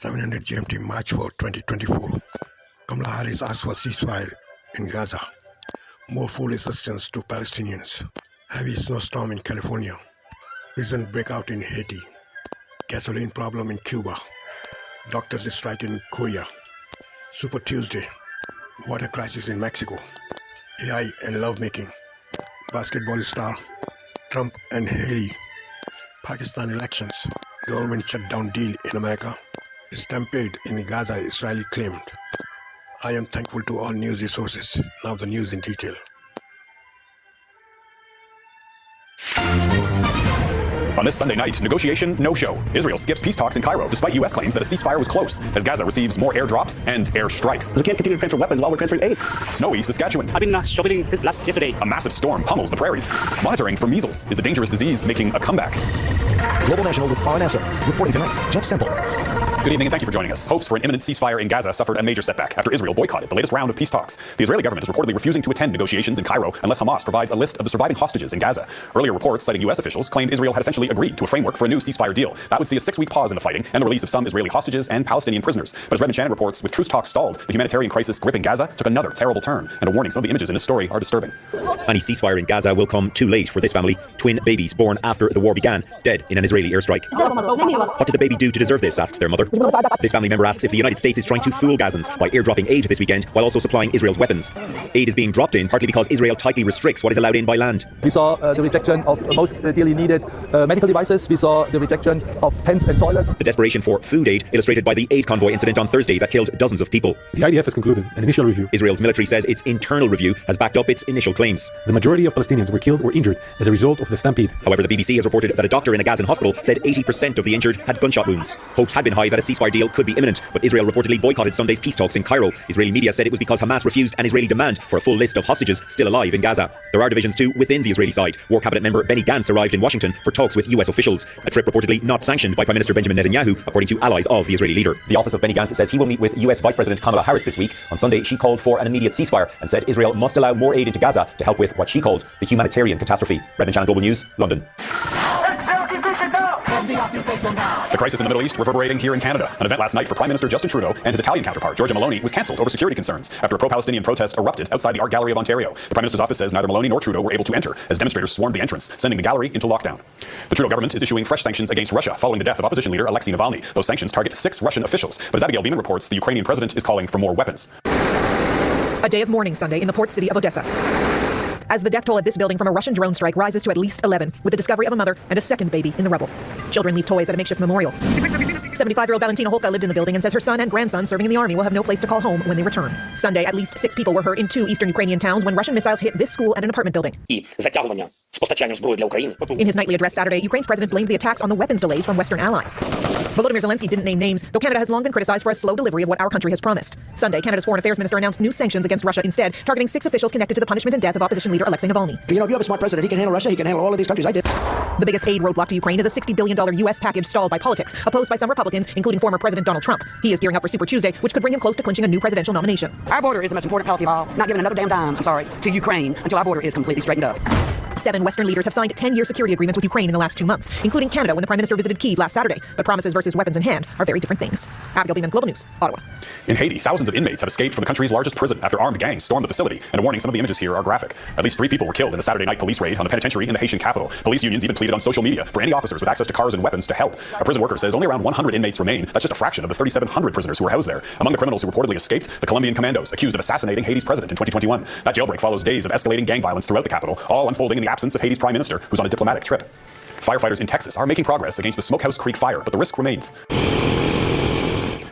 700 GMT March 4, 2024. Kamala Harris asks for ceasefire in Gaza. More food assistance to Palestinians. Heavy snowstorm in California. Recent breakout in Haiti. Gasoline problem in Cuba. Doctors strike in Korea. Super Tuesday. Water crisis in Mexico. AI and lovemaking. Basketball star. Trump and Haley. Pakistan elections. Government shutdown deal in America. Stampede in Gaza, Israeli claimed. I am thankful to all news resources. Now the news in detail. On this Sunday night, negotiation no-show. Israel skips peace talks in Cairo, despite U.S. claims that a ceasefire was close, as Gaza receives more airdrops and air strikes. We can't continue to transfer weapons while we're transferring aid. Snowy Saskatchewan. I've been shoveling since yesterday. A massive storm pummels the prairies. Monitoring for measles. Is the dangerous disease making a comeback? Global National with RNSR. Reporting tonight, Jeff Semple. Good evening and thank you for joining us. Hopes for an imminent ceasefire in Gaza suffered a major setback after Israel boycotted the latest round of peace talks. The Israeli government is reportedly refusing to attend negotiations in Cairo unless Hamas provides a list of the surviving hostages in Gaza. Earlier reports citing U.S. officials claimed Israel had essentially agreed to a framework for a new ceasefire deal. That would see a 6-week pause in the fighting and the release of some Israeli hostages and Palestinian prisoners. But as Redmond Shannon reports, with truce talks stalled, the humanitarian crisis gripping Gaza took another terrible turn. And a warning, some of the images in this story are disturbing. Any ceasefire in Gaza will come too late for this family. Twin babies born after the war began, dead in an Israeli airstrike. What did the baby do to deserve this, asks their mother. This family member asks if the United States is trying to fool Gazans by airdropping aid this weekend while also supplying Israel's weapons. Aid is being dropped in partly because Israel tightly restricts what is allowed in by land. We saw the rejection of most dearly needed medical devices. We saw the rejection of tents and toilets. The desperation for food aid illustrated by the aid convoy incident on Thursday that killed dozens of people. The IDF has concluded an initial review. Israel's military says its internal review has backed up its initial claims. The majority of Palestinians were killed or injured as a result of the stampede. However, the BBC has reported that a doctor in a Gazan hospital said 80% of the injured had gunshot wounds. Hopes had been high that a ceasefire deal could be imminent, but Israel reportedly boycotted Sunday's peace talks in Cairo. Israeli media said it was because Hamas refused an Israeli demand for a full list of hostages still alive in Gaza. There are divisions too within the Israeli side. War cabinet member Benny Gantz arrived in Washington for talks with US officials, a trip reportedly not sanctioned by Prime Minister Benjamin Netanyahu, according to allies of the Israeli leader. The office of Benny Gantz says he will meet with US Vice President Kamala Harris this week. On Sunday, she called for an immediate ceasefire and said Israel must allow more aid into Gaza to help with what she called the humanitarian catastrophe. Redmond Channel Global News, London. The crisis in the Middle East reverberating here in Canada. An event last night for Prime Minister Justin Trudeau and his Italian counterpart, Giorgia Meloni, was cancelled over security concerns after a pro-Palestinian protest erupted outside the Art Gallery of Ontario. The Prime Minister's office says neither Meloni nor Trudeau were able to enter as demonstrators swarmed the entrance, sending the gallery into lockdown. The Trudeau government is issuing fresh sanctions against Russia following the death of opposition leader Alexei Navalny. Those sanctions target 6 Russian officials. But as Abigail Beeman reports, the Ukrainian president is calling for more weapons. A day of mourning Sunday in the port city of Odessa, as the death toll at this building from a Russian drone strike rises to at least 11, with the discovery of a mother and a second baby in the rubble. Children leave toys at a makeshift memorial. 75-year-old Valentina Holka lived in the building and says her son and grandson serving in the army will have no place to call home when they return. Sunday, at least 6 people were hurt in 2 eastern Ukrainian towns when Russian missiles hit this school and an apartment building. In his nightly address Saturday, Ukraine's president blamed the attacks on the weapons delays from Western allies. Volodymyr Zelensky didn't name names, though Canada has long been criticized for a slow delivery of what our country has promised. Sunday, Canada's foreign affairs minister announced new sanctions against Russia instead, targeting 6 officials connected to the punishment and death of opposition leader Alexei Navalny. You know, if you have a smart president, he can handle Russia, he can handle all of these countries. I did. The biggest aid roadblock to Ukraine is a $60 billion U.S. package stalled by politics, opposed by some Republicans, including former President Donald Trump. He is gearing up for Super Tuesday, which could bring him close to clinching a new presidential nomination. Our border is the most important policy of all, not giving another damn dime, to Ukraine until our border is completely straightened up. 7 Western leaders have signed 10-year security agreements with Ukraine in the last 2 months, including Canada when the Prime Minister visited Kyiv last Saturday. But promises versus weapons in hand are very different things. Abigail Beeman, Global News, Ottawa. In Haiti, thousands of inmates have escaped from the country's largest prison after armed gangs stormed the facility. And a warning, some of the images here are graphic. At least 3 people were killed in a Saturday night police raid on the penitentiary in the Haitian capital. Police unions even pleaded on social media for any officers with access to cars and weapons to help. A prison worker says only around 100 inmates remain. That's just a fraction of the 3,700 prisoners who were housed there. Among the criminals who reportedly escaped, the Colombian commandos accused of assassinating Haiti's president in 2021. That jailbreak follows days of escalating gang violence throughout the capital, all unfolding in the absence of Haiti's prime minister, who's on a diplomatic trip. Firefighters in Texas are making progress against the Smokehouse Creek fire, but the risk remains.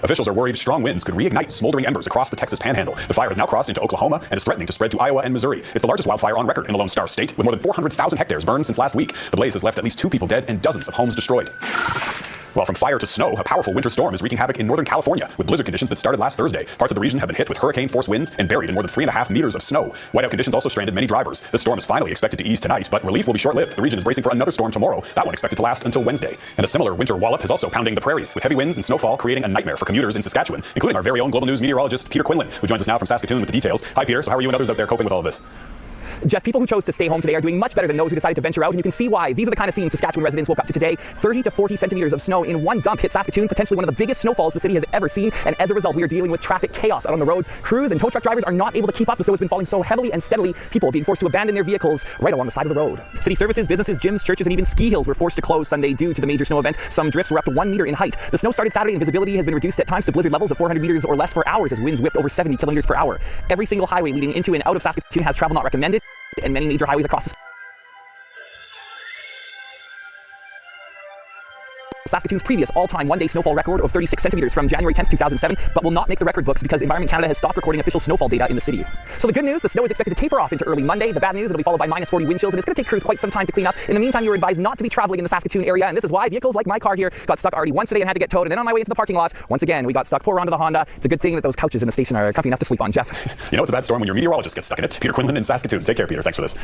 Officials are worried strong winds could reignite smoldering embers across the Texas Panhandle. The fire has now crossed into Oklahoma and is threatening to spread to Iowa and Missouri. It's the largest wildfire on record in the Lone Star State, with more than 400,000 hectares burned since last week. The blaze has left at least 2 people dead and dozens of homes destroyed. Well, from fire to snow, a powerful winter storm is wreaking havoc in Northern California, with blizzard conditions that started last Thursday. Parts of the region have been hit with hurricane-force winds and buried in more than 3.5 meters of snow. Whiteout conditions also stranded many drivers. The storm is finally expected to ease tonight, but relief will be short-lived. The region is bracing for another storm tomorrow, that one expected to last until Wednesday. And a similar winter wallop is also pounding the prairies, with heavy winds and snowfall creating a nightmare for commuters in Saskatchewan, including our very own Global News meteorologist, Peter Quinlan, who joins us now from Saskatoon with the details. Hi, Peter. So how are you and others out there coping with all of this? Jeff, people who chose to stay home today are doing much better than those who decided to venture out, and you can see why. These are the kind of scenes Saskatchewan residents woke up to today. 30 to 40 centimeters of snow in one dump hit Saskatoon, potentially one of the biggest snowfalls the city has ever seen, and as a result, we are dealing with traffic chaos out on the roads. Crews and tow truck drivers are not able to keep up. The snow has been falling so heavily and steadily, people being forced to abandon their vehicles right along the side of the road. City services, businesses, gyms, churches, and even ski hills were forced to close Sunday due to the major snow event. Some drifts were up to 1 meter in height. The snow started Saturday, and visibility has been reduced at times to blizzard levels of 400 meters or less for hours as winds whipped over 70 kilometers per hour. Every single highway leading into and out of Saskatoon has travel not recommended, and many major highways across the Saskatoon's previous all-time one-day snowfall record of 36 centimeters from January 10th, 2007, but will not make the record books because Environment Canada has stopped recording official snowfall data in the city. So the good news, the snow is expected to taper off into early Monday. The bad news, it'll be followed by minus 40 wind chills, and it's going to take crews quite some time to clean up. In the meantime, you're advised not to be traveling in the Saskatoon area, and this is why vehicles like my car here got stuck already once today and had to get towed, and then on my way into the parking lot, once again, we got stuck. Pour around to the Honda. It's a good thing that those couches in the station are comfy enough to sleep on, Jeff. You know, it's a bad storm when your meteorologist gets stuck in it. Peter Quinlan in Saskatoon. Take care, Peter. Thanks for this.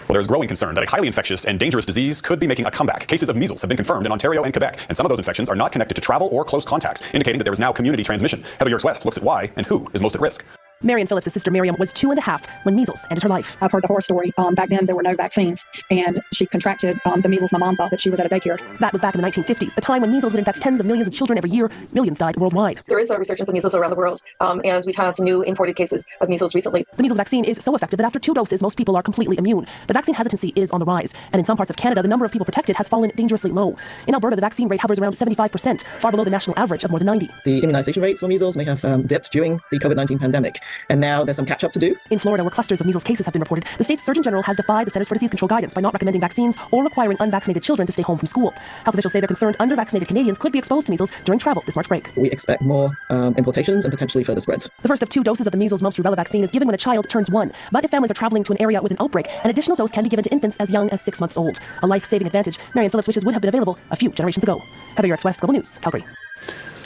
Well, there's growing concern that a highly infectious and dangerous disease could be making a comeback. Cases of measles have been confirmed in Ontario and Quebec, and some of those infections are not connected to travel or close contacts, indicating that there is now community transmission. Heather Yerkes West looks at why and who is most at risk. Marion Phillips' sister Miriam was 2.5 when measles ended her life. I've heard the horror story. Back then, there were no vaccines, and she contracted the measles. My mom thought that she was at a daycare. That was back in the 1950s, a time when measles would infect tens of millions of children every year. Millions died worldwide. There is a resurgence of measles around the world, and we've had some new imported cases of measles recently. The measles vaccine is so effective that after 2 doses, most people are completely immune. But vaccine hesitancy is on the rise, and in some parts of Canada, the number of people protected has fallen dangerously low. In Alberta, the vaccine rate hovers around 75%, far below the national average of more than 90. The immunization rates for measles may have dipped during the COVID-19 pandemic, and now there's some catch-up to do. In Florida, where clusters of measles cases have been reported, the state's Surgeon General has defied the Centers for Disease Control guidance by not recommending vaccines or requiring unvaccinated children to stay home from school. Health officials say they're concerned under-vaccinated Canadians could be exposed to measles during travel this March break. We expect more importations and potentially further spread. The first of 2 doses of the measles, mumps, rubella vaccine is given when a child turns 1. But if families are traveling to an area with an outbreak, an additional dose can be given to infants as young as 6 months old. A life-saving advantage Marion Phillips wishes would have been available a few generations ago. Heather Yerkes West, Global News, Calgary.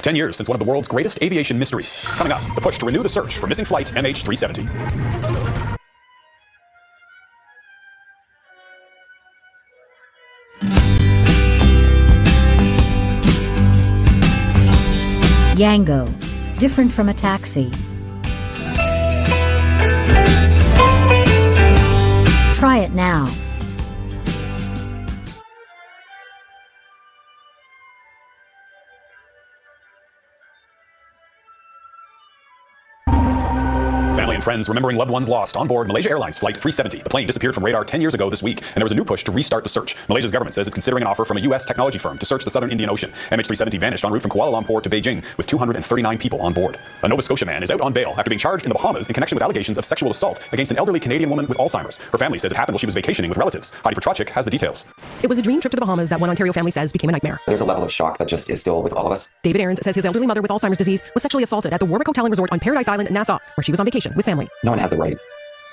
10 years since one of the world's greatest aviation mysteries. Coming up, the push to renew the search for missing flight MH370. Yango, different from a taxi. Try it now. Family and friends remembering loved ones lost on board Malaysia Airlines Flight 370. The plane disappeared from radar 10 years ago this week, and there was a new push to restart the search. Malaysia's government says it's considering an offer from a U.S. technology firm to search the southern Indian Ocean. MH370 vanished en route from Kuala Lumpur to Beijing with 239 people on board. A Nova Scotia man is out on bail after being charged in the Bahamas in connection with allegations of sexual assault against an elderly Canadian woman with Alzheimer's. Her family says it happened while she was vacationing with relatives. Heidi Petrachik has the details. It was a dream trip to the Bahamas that one Ontario family says became a nightmare. There's a level of shock that just is still with all of us. David Aarons says his elderly mother with Alzheimer's disease was sexually assaulted at the Warwick Hotel and Resort on Paradise Island, Nassau, where she was on vacation with family. No one has the right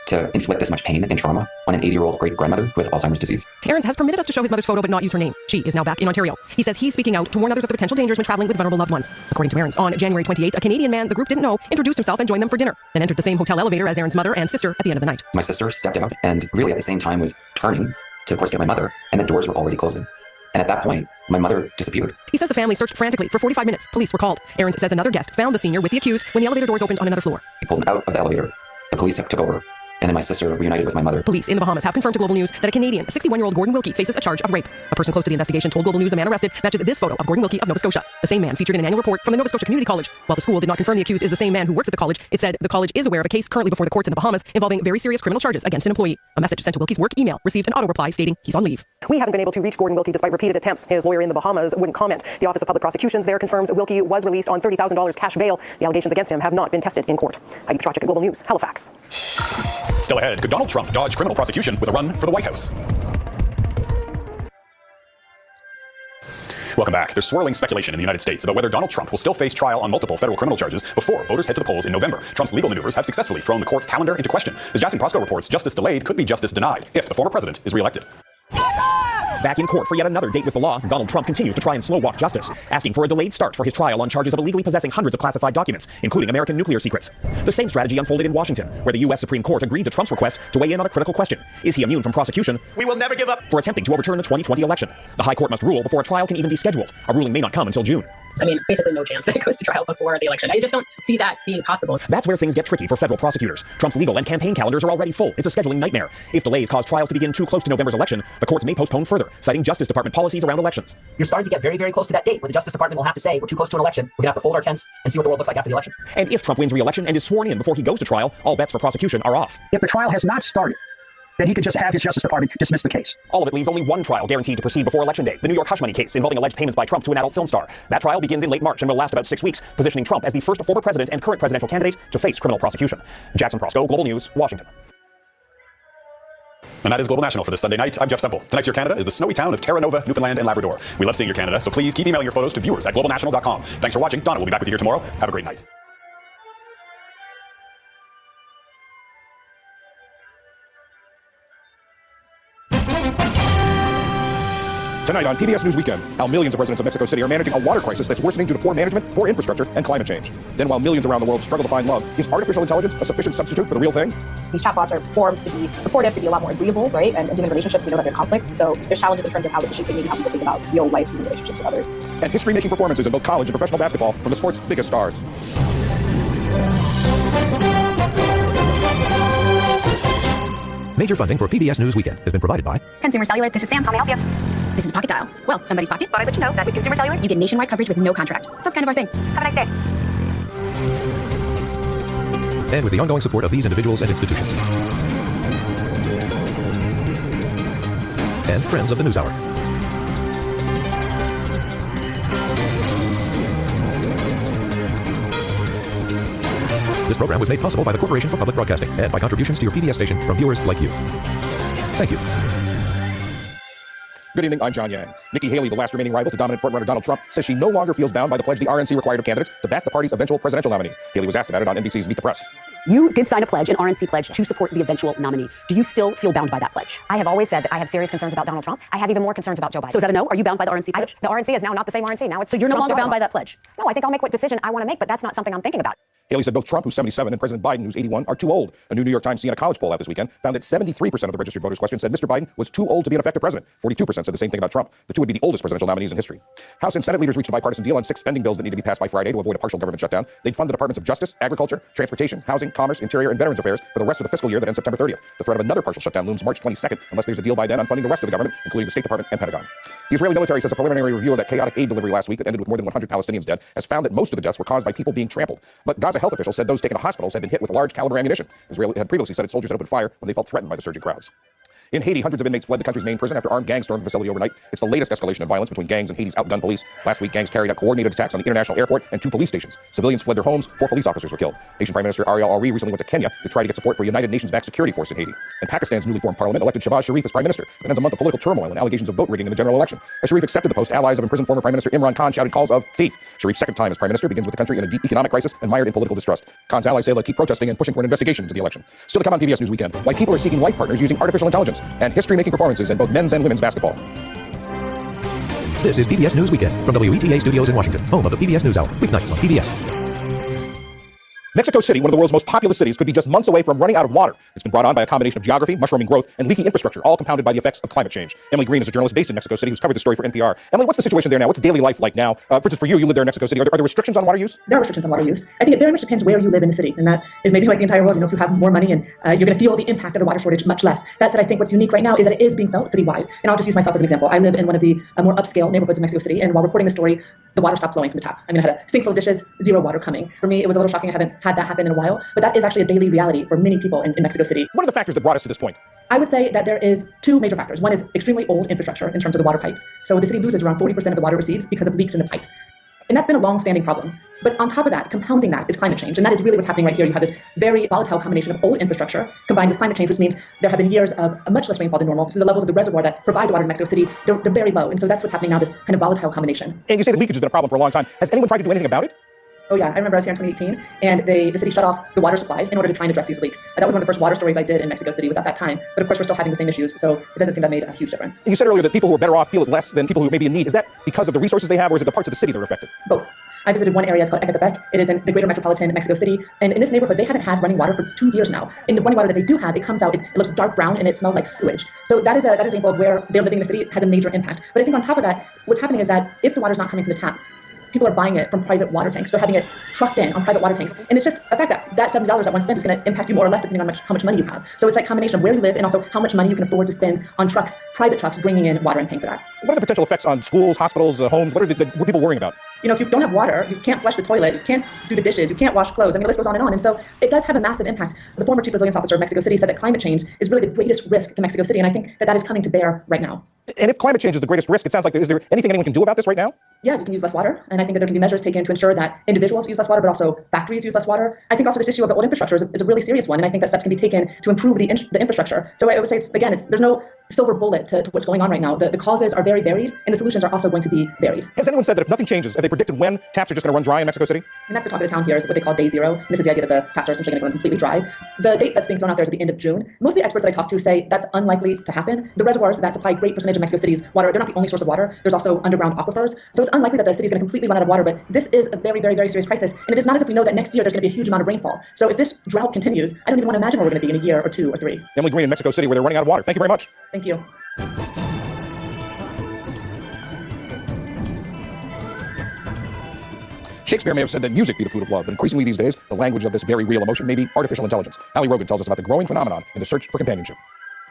to inflict this much pain and trauma on an 80-year-old great-grandmother who has Alzheimer's disease. Aarons has permitted us to show his mother's photo but not use her name. She is now back in Ontario. He says he's speaking out to warn others of the potential dangers when traveling with vulnerable loved ones. According to Aarons, on January 28th, a Canadian man the group didn't know introduced himself and joined them for dinner, then entered the same hotel elevator as Aarons' mother and sister at the end of the night. My sister stepped out and really at the same time was turning to, of course, get my mother, and the doors were already closing. And at that point, my mother disappeared. He says the family searched frantically for 45 minutes. Police were called. Aarons says another guest found the senior with the accused when the elevator doors opened on another floor. He pulled him out of the elevator. The police took over. And then my sister reunited with my mother. Police in the Bahamas have confirmed to Global News that a Canadian, 61-year-old Gordon Wilkie, faces a charge of rape. A person close to the investigation told Global News the man arrested matches this photo of Gordon Wilkie of Nova Scotia, the same man featured in an annual report from the Nova Scotia Community College. While the school did not confirm the accused is the same man who works at the college, it said the college is aware of a case currently before the courts in the Bahamas involving very serious criminal charges against an employee. A message sent to Wilkie's work email received an auto reply stating he's on leave. We haven't been able to reach Gordon Wilkie despite repeated attempts. His lawyer in the Bahamas wouldn't comment. The Office of Public Prosecutions there confirms Wilkie was released on $30,000 cash bail. The allegations against him have not been tested in court. Heidi Petrachik at Global News, Halifax. Still ahead, could Donald Trump dodge criminal prosecution with a run for the White House? Welcome back. There's swirling speculation in the United States about whether Donald Trump will still face trial on multiple federal criminal charges before voters head to the polls in November. Trump's legal maneuvers have successfully thrown the court's calendar into question. As Jason Prosko reports, justice delayed could be justice denied if the former president is reelected. Back in court for yet another date with the law, Donald Trump continues to try and slow walk justice, asking for a delayed start for his trial on charges of illegally possessing hundreds of classified documents, including American nuclear secrets. The same strategy unfolded in Washington, where the U.S. Supreme Court agreed to Trump's request to weigh in on a critical question. Is he immune from prosecution? We will never give up. For attempting to overturn the 2020 election. The High Court must rule before a trial can even be scheduled. A ruling may not come until June. I mean, basically no chance that it goes to trial before the election. I just don't see that being possible. That's where things get tricky for federal prosecutors. Trump's legal and campaign calendars are already full. It's a scheduling nightmare. If delays cause trials to begin too close to November's election, the courts may postpone further, citing Justice Department policies around elections. You're starting to get very, very close to that date where the Justice Department will have to say, we're too close to an election. We're going to have to fold our tents and see what the world looks like after the election. And if Trump wins re-election and is sworn in before he goes to trial, all bets for prosecution are off. If the trial has not started, then he could just have his Justice Department dismiss the case. All of it leaves only one trial guaranteed to proceed before Election Day, the New York hush money case involving alleged payments by Trump to an adult film star. That trial begins in late March and will last about 6 weeks, positioning Trump as the first former president and current presidential candidate to face criminal prosecution. Jackson Prosco, Global News, Washington. And that is Global National for this Sunday night. I'm Jeff Semple. Tonight's Your Canada is the snowy town of Terra Nova, Newfoundland and Labrador. We love seeing your Canada, so please keep emailing your photos to viewers at globalnational.com. Thanks for watching. Donna will be back with you here tomorrow. Have a great night. Tonight on PBS News Weekend, how millions of residents of Mexico City are managing a water crisis that's worsening due to poor management, poor infrastructure, and climate change. Then while millions around the world struggle to find love, is artificial intelligence a sufficient substitute for the real thing? These chatbots are formed to be supportive, to be a lot more agreeable, right? And in human relationships, we know that there's conflict. So there's challenges in terms of how this is shaping maybe how people think about real life human relationships with others. And history-making performances in both college and professional basketball from the sport's biggest stars. Major funding for PBS News Weekend has been provided by Consumer Cellular. This is Sam. How may I help you? This is Pocket Dial. Well, somebody's pocket. Thought I'd let you know that with Consumer Cellular, you get nationwide coverage with no contract. That's kind of our thing. Have a nice day. And with the ongoing support of these individuals and institutions. And friends of the News Hour. This program was made possible by the Corporation for Public Broadcasting and by contributions to your PBS station from viewers like you. Thank you. Good evening, I'm John Yang. Nikki Haley, the last remaining rival to dominant frontrunner Donald Trump, says she no longer feels bound by the pledge the RNC required of candidates to back the party's eventual presidential nominee. Haley was asked about it on NBC's Meet the Press. You did sign a pledge, an RNC pledge, to support the eventual nominee. Do you still feel bound by that pledge? I have always said that I have serious concerns about Donald Trump. I have even more concerns about Joe Biden. So is that a no? Are you bound by the RNC pledge? The RNC is now not the same RNC. Now it's so you're no Trump's longer bound dialogue. by that pledge? No, I think I'll make what decision I want to make, but that's not something I'm thinking about. Haley said both Trump, who's 77, and President Biden, who's 81, are too old. A new New York Times Siena College poll out this weekend found that 73% of the registered voters questioned said Mr. Biden was too old to be an effective president. 42% said the same thing about Trump. The two would be the oldest presidential nominees in history. House and Senate leaders reached a bipartisan deal on 6 spending bills that need to be passed by Friday to avoid a partial government shutdown. They'd fund the Departments of Justice, Agriculture, Transportation, Housing, Commerce, Interior, and Veterans Affairs for the rest of the fiscal year that ends September 30th. The threat of another partial shutdown looms March 22nd, unless there's a deal by then on funding the rest of the government, including the State Department and Pentagon. The Israeli military says a preliminary review of that chaotic aid delivery last week that ended with more than 100 Palestinians dead has found that most of the deaths were caused by people being trampled. But Gaza health officials said those taken to hospitals had been hit with large caliber ammunition. Israel had previously said its soldiers had opened fire when they felt threatened by the surging crowds. In Haiti, hundreds of inmates fled the country's main prison after armed gangs stormed the facility overnight. It's the latest escalation of violence between gangs and Haiti's outgunned police. Last week, gangs carried out coordinated attacks on the international airport and 2 police stations. Civilians fled their homes. 4 police officers were killed. Haitian Prime Minister Ariel Henry recently went to Kenya to try to get support for a United Nations-backed security force in Haiti. And Pakistan's newly formed parliament elected Shahbaz Sharif as Prime Minister. It ends a month of political turmoil and allegations of vote rigging in the general election. As Sharif accepted the post, allies of imprisoned former Prime Minister Imran Khan shouted calls of thief. Sharif's second time as Prime Minister begins with the country in a deep economic crisis and mired in political distrust. Khan's allies say they'll keep protesting and pushing for an investigation into the election. Still to come on PBS News Weekend, why people are seeking life partners using artificial intelligence, and history-making performances in both men's and women's basketball. This is PBS News Weekend from WETA Studios in Washington, home of the PBS News Hour, weeknights on PBS. Mexico City, one of the world's most populous cities, could be just months away from running out of water. It's been brought on by a combination of geography, mushrooming growth, and leaky infrastructure, all compounded by the effects of climate change. Emily Green is a journalist based in Mexico City who's covered the story for NPR. Emily, what's the situation there now? What's daily life like now? For instance, for you live there in Mexico City. Are there restrictions on water use? There are restrictions on water use. I think it very much depends where you live in the city, and that is maybe like the entire world. You know, if you have more money and you're going to feel the impact of the water shortage much less. That said, I think what's unique right now is that it is being felt citywide. And I'll just use myself as an example. I live in one of the more upscale neighborhoods in Mexico City, and while reporting the story, the water stopped flowing from the tap. I mean, I had a sink full of dishes, 0 water coming. For me, it was a little shocking. I haven't had that happen in a while, but that is actually a daily reality for many people in Mexico City. What are the factors that brought us to this point? I would say that there is 2 major factors. One is extremely old infrastructure in terms of the water pipes. So the city loses around 40% of the water it receives because of leaks in the pipes. And that's been a long-standing problem. But on top of that, compounding that is climate change. And that is really what's happening right here. You have this very volatile combination of old infrastructure combined with climate change, which means there have been years of much less rainfall than normal. So the levels of the reservoir that provide the water in Mexico City, they're very low. And so that's what's happening now, this kind of volatile combination. And you say that leakage has been a problem for a long time. Has anyone tried to do anything about it? Oh yeah, I remember I was here in 2018, and the city shut off the water supply in order to try and address these leaks. That was one of the first water stories I did in Mexico City, was at that time. But of course, we're still having the same issues, so it doesn't seem to have made a huge difference. You said earlier that people who are better off feel it less than people who may be in need. Is that because of the resources they have, or is it the parts of the city that are affected? Both. I visited one area, it's called Ecatepec. It is in the greater metropolitan Mexico City. And in this neighborhood, they haven't had running water for 2 years now. And the running water that they do have, it comes out, it looks dark brown, and it smells like sewage. So that is an example of where they're living in the city has a major impact. But I think on top of that, what's happening is that if the water's not coming from the tap, people are buying it from private water tanks. They're having it trucked in on private water tanks. And it's just a fact that $70 that one spent is going to impact you more or less depending on how much money you have. So it's like a combination of where you live and also how much money you can afford to spend on trucks, private trucks, bringing in water and paying for that. What are the potential effects on schools, hospitals, homes? What are people worrying about? You know, if you don't have water, you can't flush the toilet, you can't do the dishes, you can't wash clothes. I mean, the list goes on and on. And so it does have a massive impact. The former chief resilience officer of Mexico City said that climate change is really the greatest risk to Mexico City. And I think that is coming to bear right now. And if climate change is the greatest risk, it sounds like, is there anything anyone can do about this right now? Yeah, we can use less water. And I think that there can be measures taken to ensure that individuals use less water, but also factories use less water. I think also this issue of the old infrastructure is a really serious one. And I think that steps can be taken to improve the infrastructure. So I would say, there's no silver bullet to what's going on right now. The causes are very varied, and the solutions are also going to be varied. Has anyone said that if nothing changes, have they predicted when taps are just going to run dry in Mexico City? And that's the talk of the town here, is what they call day zero. And this is the idea that the taps are essentially going to run completely dry. The date that's being thrown out there is the end of June. Most of the experts that I talk to say that's unlikely to happen. The reservoirs that supply a great percentage of Mexico City's water, they're not the only source of water. There's also underground aquifers. So it's unlikely that the city is going to completely run out of water, but this is a very, very, very serious crisis. And it is not as if we know that next year there's going to be a huge amount of rainfall. So if this drought continues, I don't even want to imagine where we're going to be in a year or 2 or 3. Emily Green in Mexico City, where they're running out of water. Thank you very much. Thank you. Shakespeare may have said that music be the fruit of love, but increasingly these days, the language of this very real emotion may be artificial intelligence. Ali Rogan tells us about the growing phenomenon in the search for companionship.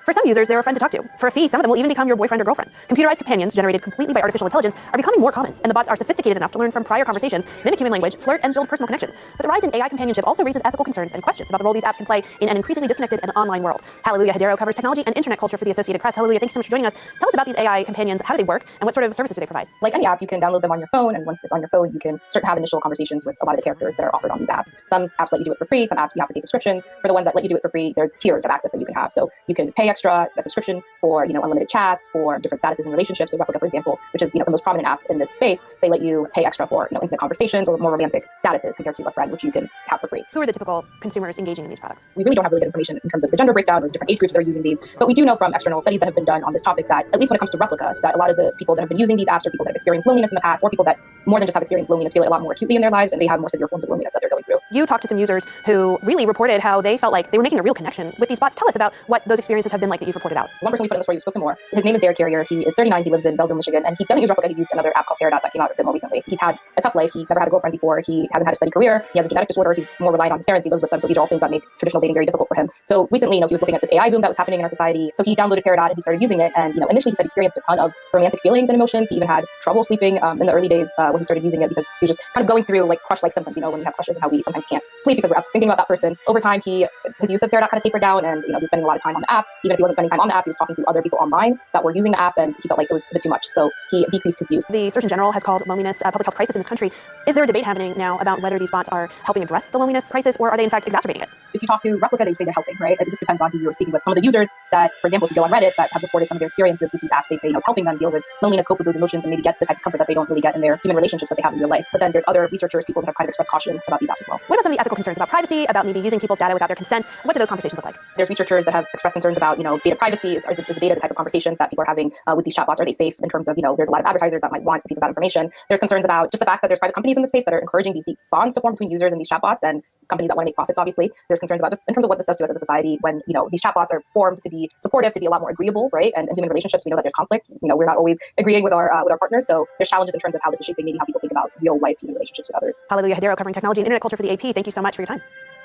For some users, they're a friend to talk to. For a fee, some of them will even become your boyfriend or girlfriend. Computerized companions generated completely by artificial intelligence are becoming more common, and the bots are sophisticated enough to learn from prior conversations, mimic human language, flirt, and build personal connections. But the rise in AI companionship also raises ethical concerns and questions about the role these apps can play in an increasingly disconnected and online world. Hallelujah Hedero covers technology and internet culture for the Associated Press. Hallelujah, thank you so much for joining us. Tell us about these AI companions. How do they work, and what sort of services do they provide? Like any app, you can download them on your phone, and once it's on your phone, you can start to have initial conversations with a lot of the characters that are offered on these apps. Some apps let you do it for free, some apps you have to pay subscriptions. For the ones that let you do it for free, there's tiers of access that you can have. So you can pay extra, a subscription for, unlimited chats, for different statuses and relationships. So Replica, for example, which is, the most prominent app in this space, they let you pay extra for, intimate conversations or more romantic statuses compared to a friend, which you can have for free. Who are the typical consumers engaging in these products? We really don't have really good information in terms of the gender breakdown or different age groups that are using these, but we do know from external studies that have been done on this topic that, at least when it comes to Replica, that a lot of the people that have been using these apps are people that have experienced loneliness in the past, or people that more than just have experienced loneliness feel it a lot more acutely in their lives, and they have more severe forms of loneliness that they're going through. You talked to some users who really reported how they felt like they were making a real connection with these bots. Tell us about what those experiences have been like that you've reported out. One person we put in the story, we spoke to more. His name is Derek Carrier. He is 39. He lives in Belleville, Michigan, and he doesn't use Replica. He's used another app called Peridot that came out a bit more recently. He's had a tough life. He's never had a girlfriend before. He hasn't had a steady career. He has a genetic disorder. He's more reliant on his parents. He lives with them. So these are all things that make traditional dating very difficult for him. So recently, he was looking at this AI boom that was happening in our society. So he downloaded Peridot and he started using it. And initially he said he experienced a ton of romantic feelings and emotions. He even had trouble sleeping in the early days when he started using it, because he was just kind of going through like crush-like symptoms. When we have crushes and how we sometimes can't sleep because we're thinking about that person. Over time, his use of Peridot kind of tapered down, and he was spending a lot of time on the app. Even if he wasn't spending time on the app, he was talking to other people online that were using the app, and he felt like it was a bit too much. So he decreased his use. The Surgeon General has called loneliness a public health crisis in this country. Is there a debate happening now about whether these bots are helping address the loneliness crisis, or are they in fact exacerbating it? If you talk to Replica, they say they're helping, right? It just depends on who you're speaking with. Some of the users that, for example, if you go on Reddit, that have reported some of their experiences with these apps, they say it's helping them deal with loneliness, cope with those emotions, and maybe get the type of comfort that they don't really get in their human relationships that they have in real life. But then there's other researchers, people that have kind of expressed caution about these apps as well. What about some of the ethical concerns about privacy, about maybe using people's data without their consent? What do those conversations look like? There's researchers that have expressed concerns about, data privacy. Is the data the type of conversations that people are having with these chatbots? Are they safe in terms of, there's a lot of advertisers that might want a piece of that information. There's concerns about just the fact that there's private companies in the space that are encouraging these deep bonds to form between users and these chatbots, and companies that want to make profits, obviously. There's concerns about just in terms of what this does to us as a society when, these chatbots are formed to be supportive, to be a lot more agreeable, right? And in human relationships, we know that there's conflict. We're not always agreeing with our partners. So there's challenges in terms of how this is shaping maybe how people think about real life human relationships with others. Hallelujah Hedero covering technology and internet culture for the AP. Thank you so much for your time.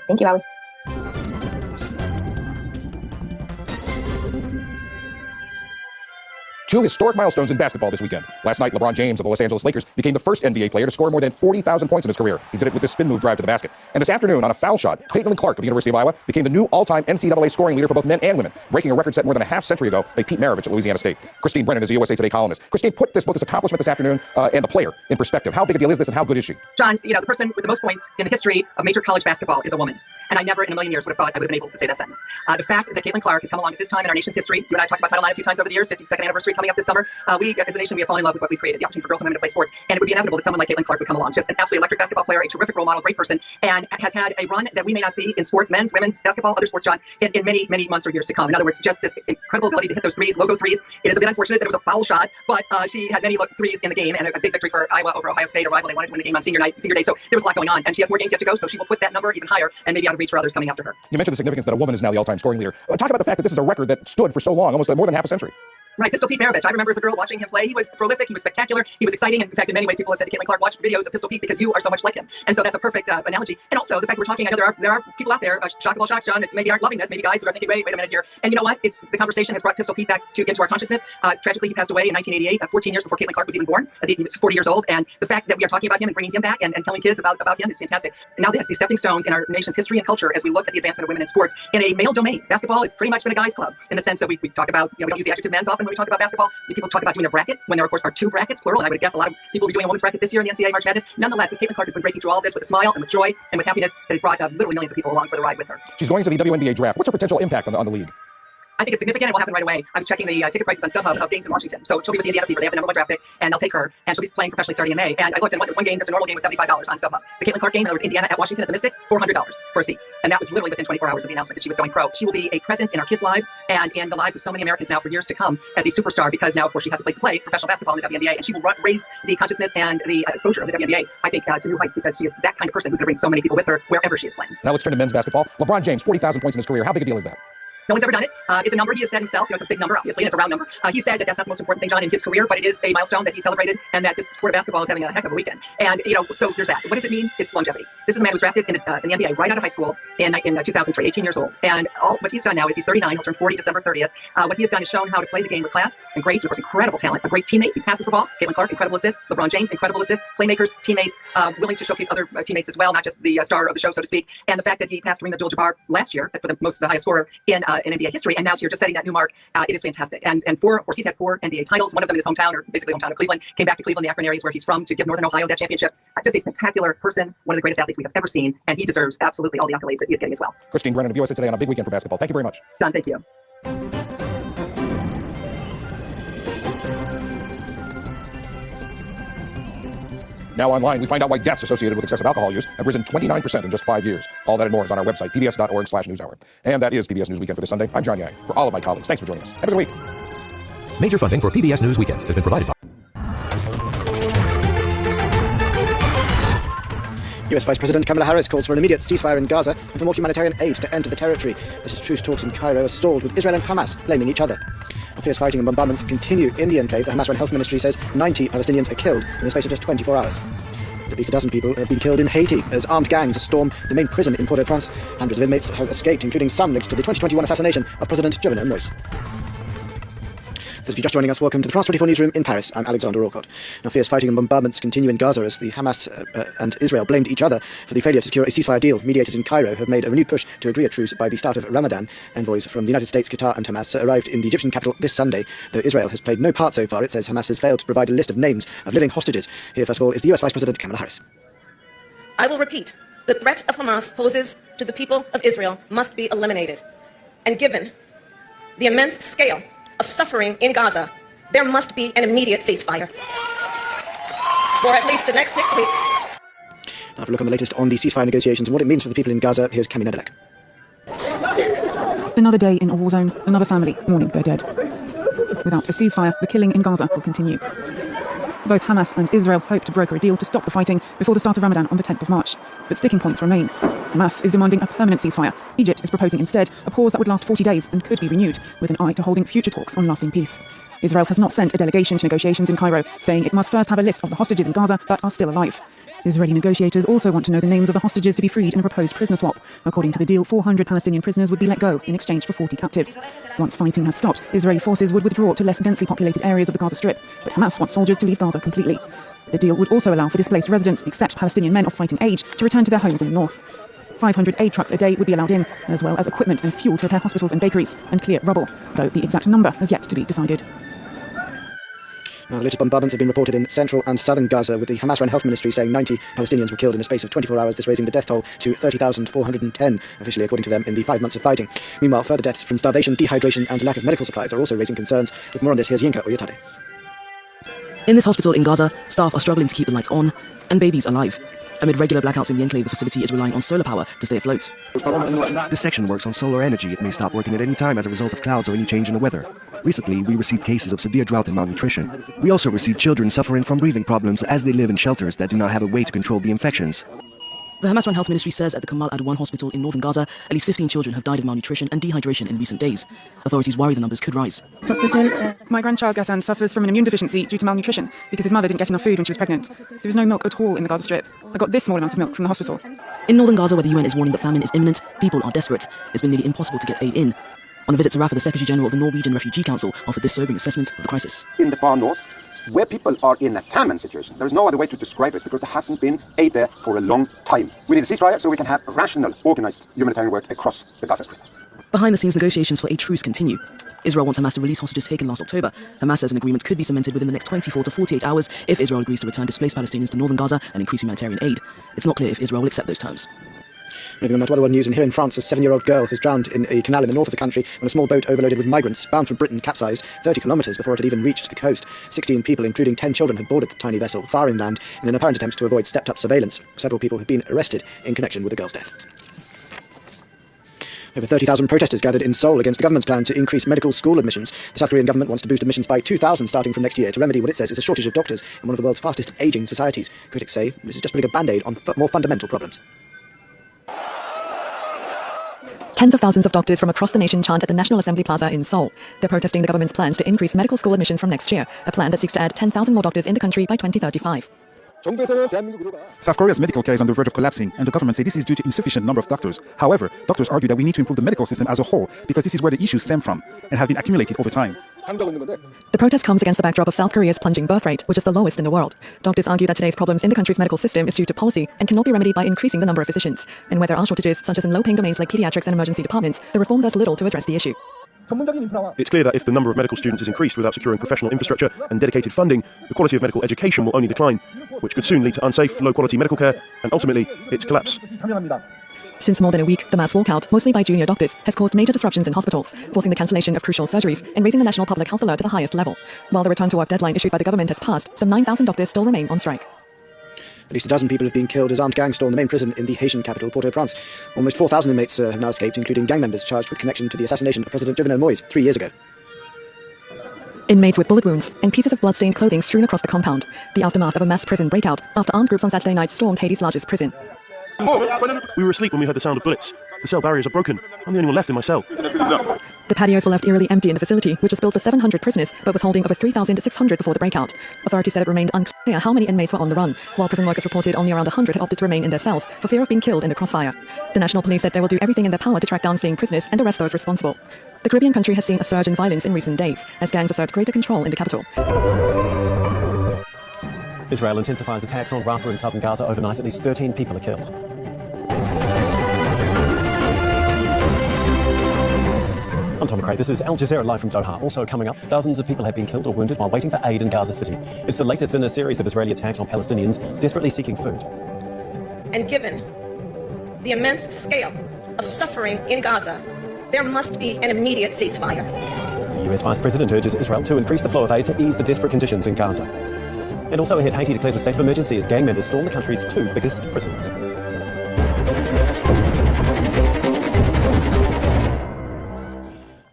Thank you, Ali. Two historic milestones in basketball this weekend. Last night, LeBron James of the Los Angeles Lakers became the first NBA player to score more than 40,000 points in his career. He did it with this spin move drive to the basket. And this afternoon, on a foul shot, Caitlin Clark of the University of Iowa became the new all-time NCAA scoring leader for both men and women, breaking a record set more than a half century ago by Pete Maravich at Louisiana State. Christine Brennan is a USA Today columnist. Christine, put both this accomplishment this afternoon and the player in perspective. How big a deal is this, and how good is she? John, the person with the most points in the history of major college basketball is a woman. And I never in a million years would have thought I would have been able to say that sentence. The fact that Caitlin Clark has come along at this time in our nation's history, you and I talked about Title IX a few times over the years, 52nd anniversary coming up this summer. We, as a nation, we have fallen in love with what we've created, the opportunity for girls and women to play sports. And it would be inevitable that someone like Caitlin Clark would come along. Just an absolutely electric basketball player, a terrific role model, great person, and has had a run that we may not see in sports, men's, women's, basketball, other sports, John, in many, many months or years to come. In other words, just this incredible ability to hit those threes, logo threes. It is a bit unfortunate that it was a foul shot, but she had many threes in the game, and a big victory for Iowa over Ohio State, a rival. They wanted to win the game on senior day. So there was a lot going on, and she has more games yet to go, so she will put that number even higher and maybe out of reach for others coming after her. You mentioned the significance that a woman is now the all-time scoring leader. Talk about the fact that this is a record that stood for so long, almost more than half a century. Right, Pistol Pete Maravich. I remember as a girl watching him play. He was prolific, he was spectacular, he was exciting. In fact, in many ways, people have said to Caitlin Clark, watch videos of Pistol Pete because you are so much like him. And so that's a perfect analogy. And also, the fact we're talking, I know there are people out there, shock of all shocks, John, that maybe aren't loving this, maybe guys who are thinking, wait a minute here. And you know what? It's the conversation has brought Pistol Pete back into our consciousness. Tragically, he passed away in 1988, 14 years before Caitlin Clark was even born. I think he was 40 years old. And the fact that we are talking about him and bringing him back and telling kids about him is fantastic. And now these stepping stones in our nation's history and culture as we look at the advancement of women in sports in a male domain. Basketball has pretty much been a guy's club in the sense that we talk about, we don't use the adjective men's often when we talk about basketball. People talk about doing a bracket when there, of course, are two brackets, plural. And I would guess a lot of people will be doing a women's bracket this year in the NCAA March Madness. Nonetheless, as Caitlin Clark has been breaking through all of this with a smile and with joy and with happiness that has brought literally millions of people along for the ride with her. She's going to the WNBA draft. What's her potential impact on the league? I think it's significant. It will happen right away. I was checking the ticket prices on StubHub of games in Washington. So she'll be with the Indiana Fever. They have the #1 draft pick, and they'll take her. And she'll be playing professionally starting in May. And I looked, and there was one game, just a normal game, was $75 on StubHub. The Caitlin Clark game, in other words, Indiana at Washington at the Mystics, $400 for a seat. And that was literally within 24 hours of the announcement that she was going pro. She will be a presence in our kids' lives and in the lives of so many Americans now for years to come as a superstar because now, of course, she has a place to play professional basketball in the WNBA. And she will raise the consciousness and the exposure of the WNBA, I think, to new heights because she is that kind of person who's going to bring so many people with her wherever she is playing. Now let's turn to men's basketball. LeBron James, 40,000 points in his career. How big a deal is that? No one's ever done it. It's a number he has said himself. It's a big number, obviously, and it's a round number. He said that that's not the most important thing, John, in his career, but it is a milestone that he celebrated, and that this sport of basketball is having a heck of a weekend. And, so there's that. What does it mean? It's longevity. This is a man who was drafted in the NBA right out of high school in 2003, 18 years old. And what he's done now is he's 39. He'll turn 40 December 30th. What he has done is shown how to play the game with class and grace. Of course, incredible talent, a great teammate. He passes the ball. Caitlin Clark, incredible assists. LeBron James, incredible assists. Playmakers, teammates, willing to showcase other teammates as well, not just the star of the show, so to speak. And the fact that he passed Kareem Abdul-Jabbar last year for the highest scorer in NBA history, and now you're just setting that new mark. It is fantastic. And of course, he's had 4 NBA titles. One of them in his hometown, or basically hometown of Cleveland. Came back to Cleveland, the Akron area is where he's from, to give Northern Ohio that championship. Just a spectacular person, one of the greatest athletes we have ever seen, and he deserves absolutely all the accolades that he is getting as well. Christine Brennan of USA Today on a big weekend for basketball. Thank you very much. John, thank you. Now online, we find out why deaths associated with excessive alcohol use have risen 29% in just 5 years. All that and more is on our website, pbs.org/newshour. And that is PBS News Weekend for this Sunday. I'm John Yang. For all of my colleagues, thanks for joining us. Have a good week. Major funding for PBS News Weekend has been provided by US Vice President Kamala Harris calls for an immediate ceasefire in Gaza and for more humanitarian aid to enter the territory. This is truce talks in Cairo are stalled with Israel and Hamas blaming each other. Fierce fighting and bombardments continue in the enclave. The Hamas-run health ministry says 90 Palestinians are killed in the space of just 24 hours. At least a dozen people have been killed in Haiti as armed gangs storm the main prison in Port-au-Prince. Hundreds of inmates have escaped, including some linked to the 2021 assassination of President Jovenel Moïse. If you're just joining us, welcome to the France 24 newsroom in Paris. I'm Alexander Orcott. Now, fierce fighting and bombardments continue in Gaza as the Hamas and Israel blamed each other for the failure to secure a ceasefire deal. Mediators in Cairo have made a renewed push to agree a truce by the start of Ramadan. Envoys from the United States, Qatar and Hamas arrived in the Egyptian capital this Sunday. Though Israel has played no part so far, it says Hamas has failed to provide a list of names of living hostages. Here, first of all, is the US Vice President Kamala Harris. I will repeat, the threat of Hamas poses to the people of Israel must be eliminated. And given the immense scale of suffering in Gaza, there must be an immediate ceasefire for at least the next 6 weeks. Now, for a look on the latest on the ceasefire negotiations and what it means for the people in Gaza, here's Cami Nedelek. Another day in a war zone, another family mourning their dead. Without a ceasefire, the killing in Gaza will continue. Both Hamas and Israel hope to broker a deal to stop the fighting before the start of Ramadan on the 10th of March. But sticking points remain. Hamas is demanding a permanent ceasefire. Egypt is proposing instead a pause that would last 40 days and could be renewed, with an eye to holding future talks on lasting peace. Israel has not sent a delegation to negotiations in Cairo, saying it must first have a list of the hostages in Gaza that are still alive. Israeli negotiators also want to know the names of the hostages to be freed in a proposed prisoner swap. According to the deal, 400 Palestinian prisoners would be let go in exchange for 40 captives. Once fighting has stopped, Israeli forces would withdraw to less densely populated areas of the Gaza Strip, but Hamas wants soldiers to leave Gaza completely. The deal would also allow for displaced residents, except Palestinian men of fighting age, to return to their homes in the north. 500 aid trucks a day would be allowed in, as well as equipment and fuel to repair hospitals and bakeries and clear rubble, though the exact number has yet to be decided. Now, the latest bombardments have been reported in central and southern Gaza, with the Hamas-run health ministry saying 90 Palestinians were killed in the space of 24 hours, this raising the death toll to 30,410, officially according to them, in the 5 months of fighting. Meanwhile, further deaths from starvation, dehydration and lack of medical supplies are also raising concerns. With more on this, here's Yinka Oyotade. In this hospital in Gaza, staff are struggling to keep the lights on and babies alive. Amid regular blackouts in the enclave, the facility is relying on solar power to stay afloat. This section works on solar energy. It may stop working at any time as a result of clouds or any change in the weather. Recently, we received cases of severe drought and malnutrition. We also received children suffering from breathing problems as they live in shelters that do not have a way to control the infections. The Hamas-run health ministry says at the Kamal Adwan hospital in northern Gaza, at least 15 children have died of malnutrition and dehydration in recent days. Authorities worry the numbers could rise. My grandchild Ghassan suffers from an immune deficiency due to malnutrition because his mother didn't get enough food when she was pregnant. There was no milk at all in the Gaza Strip. I got this small amount of milk from the hospital. In northern Gaza, where the UN is warning that famine is imminent, people are desperate. It's been nearly impossible to get aid in. On a visit to Rafah, the Secretary General of the Norwegian Refugee Council offered this sobering assessment of the crisis. In the far north, where people are in a famine situation, there is no other way to describe it because there hasn't been aid there for a long time. We need a ceasefire so we can have rational, organized humanitarian work across the Gaza Strip. Behind-the-scenes negotiations for a truce continue. Israel wants Hamas to release hostages taken last October. Hamas says an agreement could be cemented within the next 24 to 48 hours if Israel agrees to return displaced Palestinians to northern Gaza and increase humanitarian aid. It's not clear if Israel will accept those terms. Moving on now to other world news, and here in France, a 7-year-old girl was drowned in a canal in the north of the country when a small boat overloaded with migrants bound for Britain capsized 30 kilometres before it had even reached the coast. 16 people, including 10 children, had boarded the tiny vessel far inland in an apparent attempt to avoid stepped-up surveillance. Several people have been arrested in connection with the girl's death. Over 30,000 protesters gathered in Seoul against the government's plan to increase medical school admissions. The South Korean government wants to boost admissions by 2,000 starting from next year to remedy what it says is a shortage of doctors in one of the world's fastest ageing societies. Critics say this is just putting a band-aid on more fundamental problems. Tens of thousands of doctors from across the nation chant at the National Assembly Plaza in Seoul. They're protesting the government's plans to increase medical school admissions from next year, a plan that seeks to add 10,000 more doctors in the country by 2035. South Korea's medical care is on the verge of collapsing, and the government say this is due to insufficient number of doctors. However, doctors argue that we need to improve the medical system as a whole because this is where the issues stem from and have been accumulated over time. The protest comes against the backdrop of South Korea's plunging birth rate, which is the lowest in the world. Doctors argue that today's problems in the country's medical system is due to policy and cannot be remedied by increasing the number of physicians. And where there are shortages, such as in low-paying domains like pediatrics and emergency departments, the reform does little to address the issue. It's clear that if the number of medical students is increased without securing professional infrastructure and dedicated funding, the quality of medical education will only decline, which could soon lead to unsafe, low-quality medical care and ultimately its collapse. Since more than a week, the mass walkout, mostly by junior doctors, has caused major disruptions in hospitals, forcing the cancellation of crucial surgeries and raising the national public health alert to the highest level. While the return to work deadline issued by the government has passed, some 9,000 doctors still remain on strike. At least a dozen people have been killed as armed gangs storm the main prison in the Haitian capital, Port-au-Prince. Almost 4,000 inmates have now escaped, including gang members charged with connection to the assassination of President Jovenel Moïse 3 years ago. Inmates with bullet wounds and pieces of blood-stained clothing strewn across the compound. The aftermath of a mass prison breakout after armed groups on Saturday night stormed Haiti's largest prison. We were asleep when we heard the sound of bullets. The cell barriers are broken. I'm the only one left in my cell. The patios were left eerily empty in the facility, which was built for 700 prisoners, but was holding over 3,600 before the breakout. Authorities said it remained unclear how many inmates were on the run, while prison workers reported only around 100 had opted to remain in their cells for fear of being killed in the crossfire. The National Police said they will do everything in their power to track down fleeing prisoners and arrest those responsible. The Caribbean country has seen a surge in violence in recent days, as gangs assert greater control in the capital. Israel intensifies attacks on Rafah in southern Gaza overnight. At least 13 people are killed. I'm Tommy Craig. This is Al Jazeera live from Doha. Also coming up, dozens of people have been killed or wounded while waiting for aid in Gaza City. It's the latest in a series of Israeli attacks on Palestinians desperately seeking food. And given the immense scale of suffering in Gaza, there must be an immediate ceasefire. The US Vice President urges Israel to increase the flow of aid to ease the desperate conditions in Gaza. And also ahead, Haiti declares a state of emergency as gang members storm the country's 2 biggest prisons.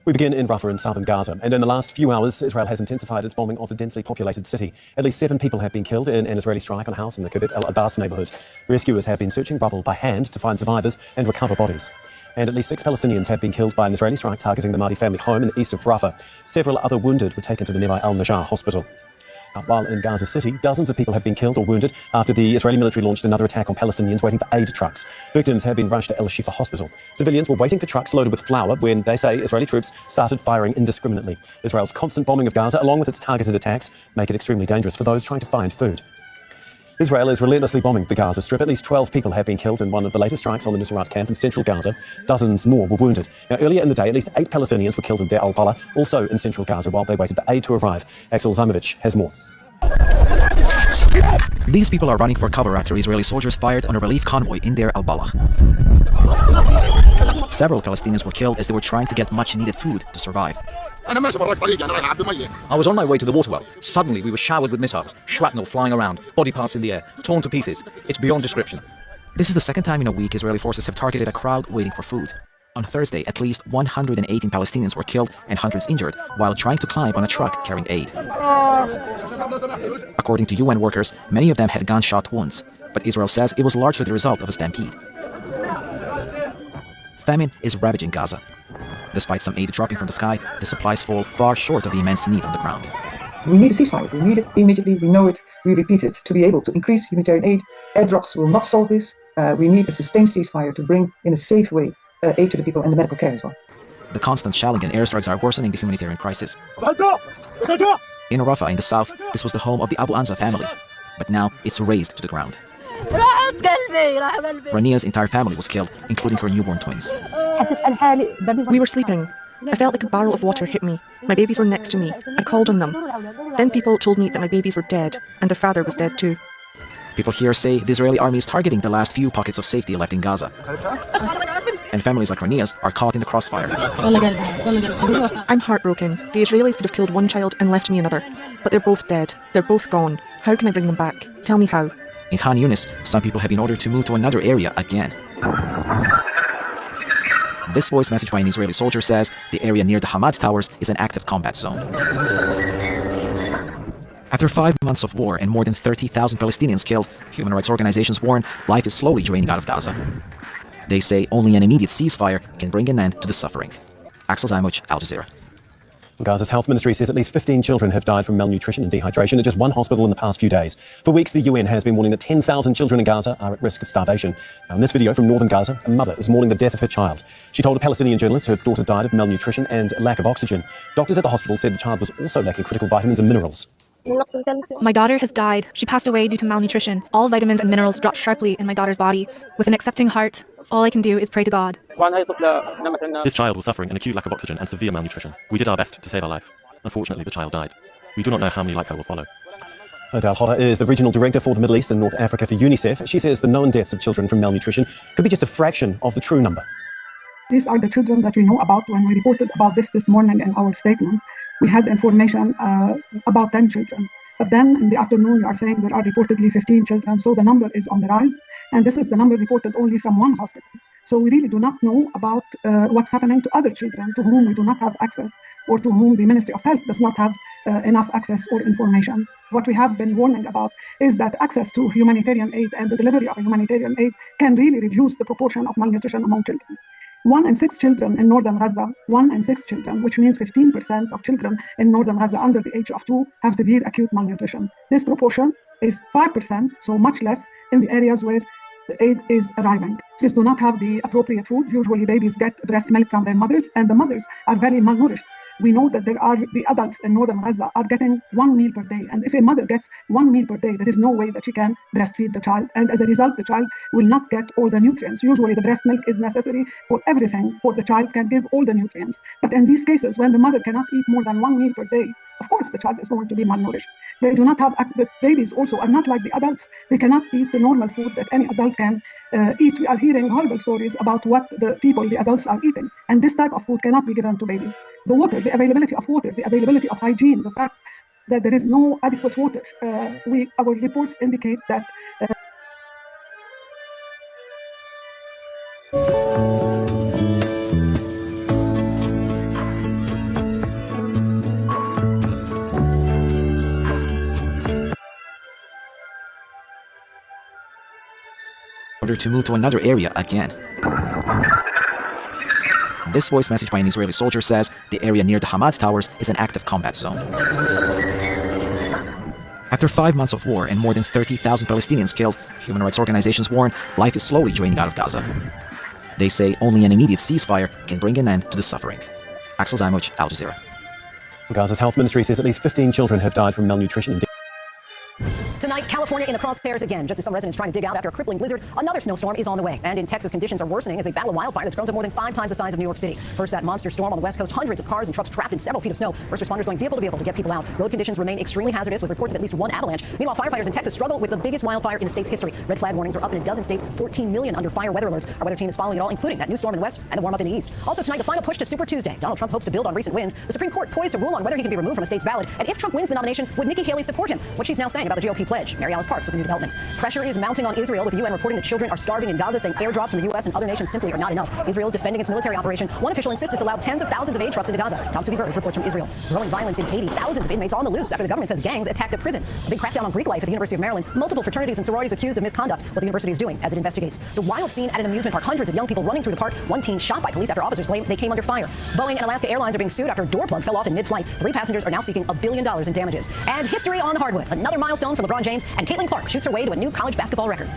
We begin in Rafah in southern Gaza, and in the last few hours, Israel has intensified its bombing of the densely populated city. At least 7 people have been killed in an Israeli strike on a house in the Kibbutz El Abbas neighborhood. Rescuers have been searching rubble by hand to find survivors and recover bodies. And at least 6 Palestinians have been killed by an Israeli strike targeting the Mahdi family home in the east of Rafah. Several other wounded were taken to the nearby Al-Najjar hospital. While in Gaza City, dozens of people have been killed or wounded after the Israeli military launched another attack on Palestinians waiting for aid trucks. Victims have been rushed to El Shifa hospital. Civilians were waiting for trucks loaded with flour when they say Israeli troops started firing indiscriminately. Israel's constant bombing of Gaza, along with its targeted attacks, make it extremely dangerous for those trying to find food. Israel is relentlessly bombing the Gaza Strip. At least 12 people have been killed in one of the latest strikes on the Nusayrat camp in central Gaza. Dozens more were wounded. Now, earlier in the day, at least 8 Palestinians were killed in Deir al-Balah, also in central Gaza, while they waited for aid to arrive. Axel Zamovich has more. These people are running for cover after Israeli soldiers fired on a relief convoy in Deir al-Balah. Several Palestinians were killed as they were trying to get much-needed food to survive. I was on my way to the water well. Suddenly, we were showered with missiles, shrapnel flying around, body parts in the air, torn to pieces. It's beyond description. This is the second time in a week Israeli forces have targeted a crowd waiting for food. On Thursday, at least 118 Palestinians were killed and hundreds injured while trying to climb on a truck carrying aid. According to UN workers, many of them had gunshot wounds. but Israel says it was largely the result of a stampede. Famine is ravaging Gaza. Despite some aid dropping from the sky, the supplies fall far short of the immense need on the ground. We need a ceasefire. We need it immediately. We know it. We repeat it to be able to increase humanitarian aid. Airdrops will not solve this. We need a sustained ceasefire to bring in a safe way aid to the people and the medical care as well. The constant shelling and airstrikes are worsening the humanitarian crisis. In Rafah in the south, this was the home of the Abu Anza family, but now it's razed to the ground. Rania's entire family was killed, including her newborn twins. We were sleeping. I felt like a barrel of water hit me. My babies were next to me. I called on them. Then people told me that my babies were dead, and their father was dead too. People here say the Israeli army is targeting the last few pockets of safety left in Gaza. And families like Rania's are caught in the crossfire. I'm heartbroken. The Israelis could have killed one child and left me another. But they're both dead. They're both gone. How can I bring them back? Tell me how. In Khan Yunis, some people have been ordered to move to another area again. This voice message by an Israeli soldier says the area near the Hamad Towers is an active combat zone. After 5 months of war and more than 30,000 Palestinians killed, human rights organizations warn life is slowly draining out of Gaza. They say only an immediate ceasefire can bring an end to the suffering. Axel Zaimuch, Al Jazeera. Gaza's health ministry says at least 15 children have died from malnutrition and dehydration at just one hospital in the past few days. For weeks, the UN has been warning that 10,000 children in Gaza are at risk of starvation. Now, in this video from northern Gaza, a mother is mourning the death of her child. She told a Palestinian journalist her daughter died of malnutrition and lack of oxygen. Doctors at the hospital said the child was also lacking critical vitamins and minerals. My daughter has died. She passed away due to malnutrition. All vitamins and minerals dropped sharply in my daughter's body. With an accepting heart, all I can do is pray to God. This child was suffering an acute lack of oxygen and severe malnutrition. We did our best to save her life. Unfortunately, the child died. We do not know how many like her will follow. Adele Hotta is the regional director for the Middle East and North Africa for UNICEF. She says the known deaths of children from malnutrition could be just a fraction of the true number. These are the children that we know about. When we reported about this morning in our statement, we had information about 10 children. But then in the afternoon, we are saying there are reportedly 15 children. So the number is on the rise. And this is the number reported only from one hospital. So we really do not know about what's happening to other children to whom we do not have access, or to whom the Ministry of Health does not have enough access or information. What we have been warning about is that access to humanitarian aid and the delivery of humanitarian aid can really reduce the proportion of malnutrition among children. 1 in 6 children in northern Gaza, 1 in 6 children, which means 15% of children in northern Gaza under the age of 2 have severe acute malnutrition. This proportion is 5%, so much less in the areas where the aid is arriving. These do not have the appropriate food. Usually babies get breast milk from their mothers, and the mothers are very malnourished. We know that the adults in northern Gaza are getting 1 meal per day. And if a mother gets 1 meal per day, there is no way that she can breastfeed the child. And as a result, the child will not get all the nutrients. Usually the breast milk is necessary for everything, for the child can give all the nutrients. But in these cases, when the mother cannot eat more than 1 meal per day, of course the child is going to be malnourished. They do not have, the babies also are not like the adults. They cannot eat the normal food that any adult can eat. We are hearing horrible stories about what the adults are eating. And this type of food cannot be given to babies. The water, the availability of water, the availability of hygiene, the fact that there is no adequate water. Our reports indicate that order to move to another area again. This voice message by an Israeli soldier says the area near the Hamad Towers is an active combat zone. After 5 months of war and more than 30,000 Palestinians killed, human rights organizations warn life is slowly draining out of Gaza. They say only an immediate ceasefire can bring an end to the suffering. Axel Zaimuch, Al Jazeera. Gaza's health ministry says at least 15 children have died from malnutrition and Tonight, California in the crosshairs again. Just as some residents trying to dig out after a crippling blizzard, another snowstorm is on the way. And in Texas, conditions are worsening as they battle a wildfire that's grown to more than 5 times the size of New York City. First, that monster storm on the West Coast, hundreds of cars and trucks trapped in several feet of snow. First responders going vehicle to vehicle to get people out. Road conditions remain extremely hazardous with reports of at least 1 avalanche. Meanwhile, firefighters in Texas struggle with the biggest wildfire in the state's history. Red flag warnings are up in a dozen states, 14 million under fire weather alerts. Our weather team is following it all, including that new storm in the west and the warm up in the east. Also tonight, the final push to Super Tuesday. Donald Trump hopes to build on recent wins. The Supreme Court poised to rule on whether he can be removed from a state's ballot. And if Trump wins the nomination, would Nikki Haley support him? What she's now saying about the GOP pledge. Mary Alice Parks with the new developments. Pressure is mounting on Israel, with the UN reporting that children are starving in Gaza, saying airdrops from the U.S. and other nations simply are not enough. Israel is defending its military operation. One official insists it's allowed tens of thousands of aid trucks into Gaza. Tom Suki Burge reports from Israel. Growing violence in Haiti. Thousands of inmates on the loose after the government says gangs attacked a prison. A big crackdown on Greek life at the University of Maryland. Multiple fraternities and sororities accused of misconduct. What the university is doing as it investigates. The wild scene at an amusement park. Hundreds of young people running through the park. One teen shot by police after officers claim they came under fire. Boeing and Alaska Airlines are being sued after a door plug fell off in mid-flight. 3 passengers are now seeking $1 billion in damages. And history on the hardwood. Another milestone for LeBron James, and Caitlin Clark shoots her way to a new college basketball record.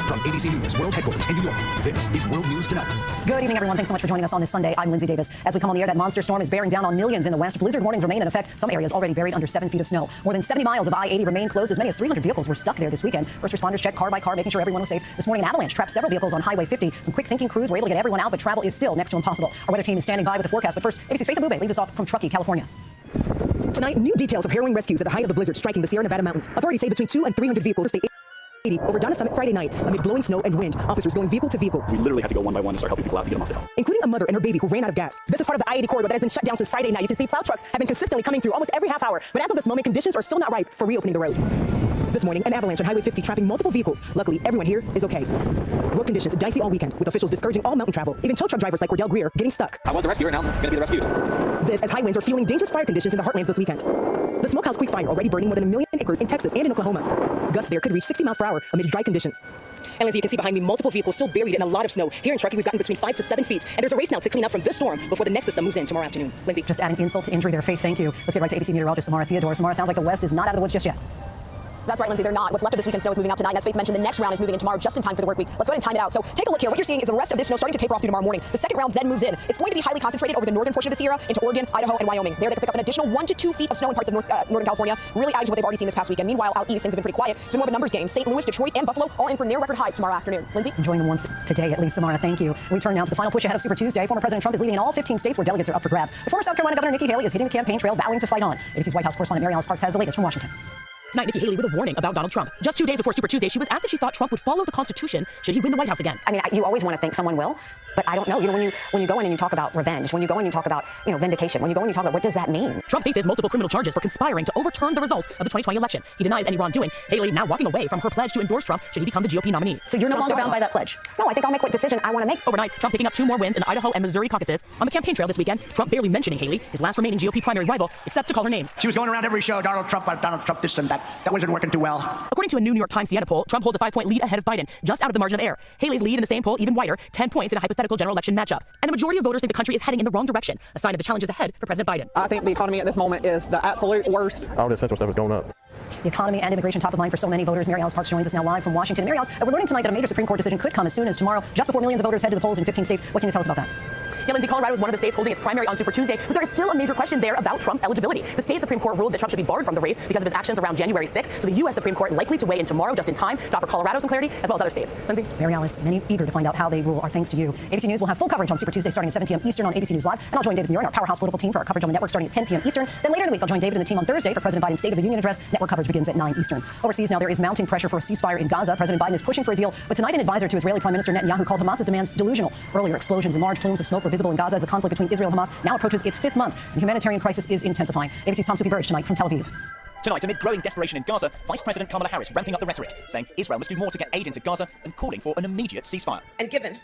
From ABC News World Headquarters in New York, this is World News Tonight. Good evening, everyone. Thanks so much for joining us on this Sunday. I'm Lindsay Davis. As we come on the air, that monster storm is bearing down on millions in the west. Blizzard warnings remain in effect. Some areas already buried under 7 feet of snow. More than 70 miles of I-80 remain closed. As many as 300 vehicles were stuck there this weekend. First responders checked car by car, making sure everyone was safe. This morning, an avalanche trapped several vehicles on Highway 50. Some quick-thinking crews were able to get everyone out, but travel is still next to impossible. Our weather team is standing by with the forecast. But first, ABC's Faith Abube leads us off from Truckee, California. Tonight, new details of harrowing rescues at the height of the blizzard striking the Sierra Nevada mountains. Authorities say between 200 and 300 vehicles stay over Donna Summit Friday night amid blowing snow and wind. Officers going vehicle to vehicle. We literally had to go one by one to start helping people out to get them off the hill. Including a mother and her baby who ran out of gas. This is part of the I-80 corridor that has been shut down since Friday night. You can see plow trucks have been consistently coming through almost every half hour. But as of this moment, conditions are still not ripe for reopening the road. This morning, an avalanche on Highway 50 trapping multiple vehicles. Luckily, everyone here is okay. Road conditions dicey all weekend, with officials discouraging all mountain travel. Even tow truck drivers like Cordell Greer getting stuck. I was the rescuer, now I'm going to be the rescued. This as high winds are fueling dangerous fire conditions in the heartlands this weekend. The Smokehouse Creek fire already burning more than 1 million acres in Texas and in Oklahoma. Gusts there could reach 60 miles per hour amid dry conditions. And Lindsay, you can see behind me multiple vehicles still buried in a lot of snow. Here in Truckee, we've gotten between 5 to 7 feet. And there's a race now to clean up from this storm before the next system moves in tomorrow afternoon. Lindsay. Just adding insult to injury there, Faith. Thank you. Let's get right to ABC meteorologist Samara Theodore. Samara, sounds like the West is not out of the woods just yet. That's right, Lindsay, they're not. What's left of this weekend's snow is moving out tonight. As Faith mentioned, the next round is moving in tomorrow just in time for the work week. Let's go ahead and time it out. So take a look here. What you're seeing is the rest of this snow starting to taper off through tomorrow morning. The second round then moves in. It's going to be highly concentrated over the northern portion of the Sierra into Oregon, Idaho, and Wyoming. There they can pick up an additional 1 to 2 feet of snow in parts of Northern California, really adding to what they've already seen this past weekend. Meanwhile, out east, things have been pretty quiet. It's been more of a numbers game. St. Louis, Detroit, and Buffalo all in for near record highs tomorrow afternoon. Lindsay? Enjoying the warmth today, at least, Samara. Thank you. We turn now to the final push ahead of Super Tuesday. Former President Trump is leading in all 15 states where delegates are up for grabs. The former South Carolina Governor Nikki Haley is hitting the campaign trail, vowing to fight on. ABC's White House correspondent Mary Alice Parks has the latest from Washington. Tonight, Nikki Haley with a warning about Donald Trump. Just 2 days before Super Tuesday, she was asked if she thought Trump would follow the Constitution should he win the White House again. I mean, you always want to think someone will, but I don't know. You know, when you go in and you talk about revenge, when you go in and you talk about, vindication, when you go in and you talk about what does that mean? Trump faces multiple criminal charges for conspiring to overturn the results of the 2020 election. He denies any wrongdoing. Haley now walking away from her pledge to endorse Trump should he become the GOP nominee. So you're no longer bound by that pledge? No, I think I'll make what decision I want to make. Overnight, Trump picking up 2 more wins in the Idaho and Missouri caucuses. On the campaign trail this weekend, Trump barely mentioning Haley, his last remaining GOP primary rival, except to call her names. She was going around every show, Donald Trump, this and that. That wasn't working too well. According to a new New York Times Siena poll, Trump holds a 5-point lead ahead of Biden, just out of the margin of error. Haley's lead in the same poll even wider, 10 points in a hypothetical general election matchup. And the majority of voters think the country is heading in the wrong direction, a sign of the challenges ahead for President Biden. I think the economy at this moment is the absolute worst. All this central stuff is going up. The economy and immigration top of mind for so many voters. Mary Alice Parks joins us now live from Washington. Mary Alice, we're learning tonight that a major Supreme Court decision could come as soon as tomorrow, just before millions of voters head to the polls in 15 states. What can you tell us about that? Yeah, Lindsay, Colorado is one of the states holding its primary on Super Tuesday, but there is still a major question there about Trump's eligibility. The state Supreme Court ruled that Trump should be barred from the race because of his actions around January 6th, so the U.S. Supreme Court likely to weigh in tomorrow just in time to offer Colorado some clarity, as well as other states. Lindsay? Mary Alice, many eager to find out how they rule are thanks to you. ABC News will have full coverage on Super Tuesday starting at 7 p.m. Eastern on ABC News Live, and I'll join David Muir and our Powerhouse political team for our coverage on the network starting at 10 p.m. Eastern. Then later in the week, I'll join David and the team on Thursday for President Biden's State of the Union address. Network coverage begins at 9 Eastern. Overseas now, there is mounting pressure for a ceasefire in Gaza. President Biden is pushing for a deal, but tonight an advisor to Israeli Prime Minister Netanyahu called Hamas's demands delusional. Earlier explosions and large plumes of smoke were visible in Gaza as the conflict between Israel and Hamas now approaches its 5th month. The humanitarian crisis is intensifying. ABC's Tom Suki Burge tonight from Tel Aviv. Tonight, amid growing desperation in Gaza, Vice President Kamala Harris ramping up the rhetoric, saying Israel must do more to get aid into Gaza and calling for an immediate ceasefire. And given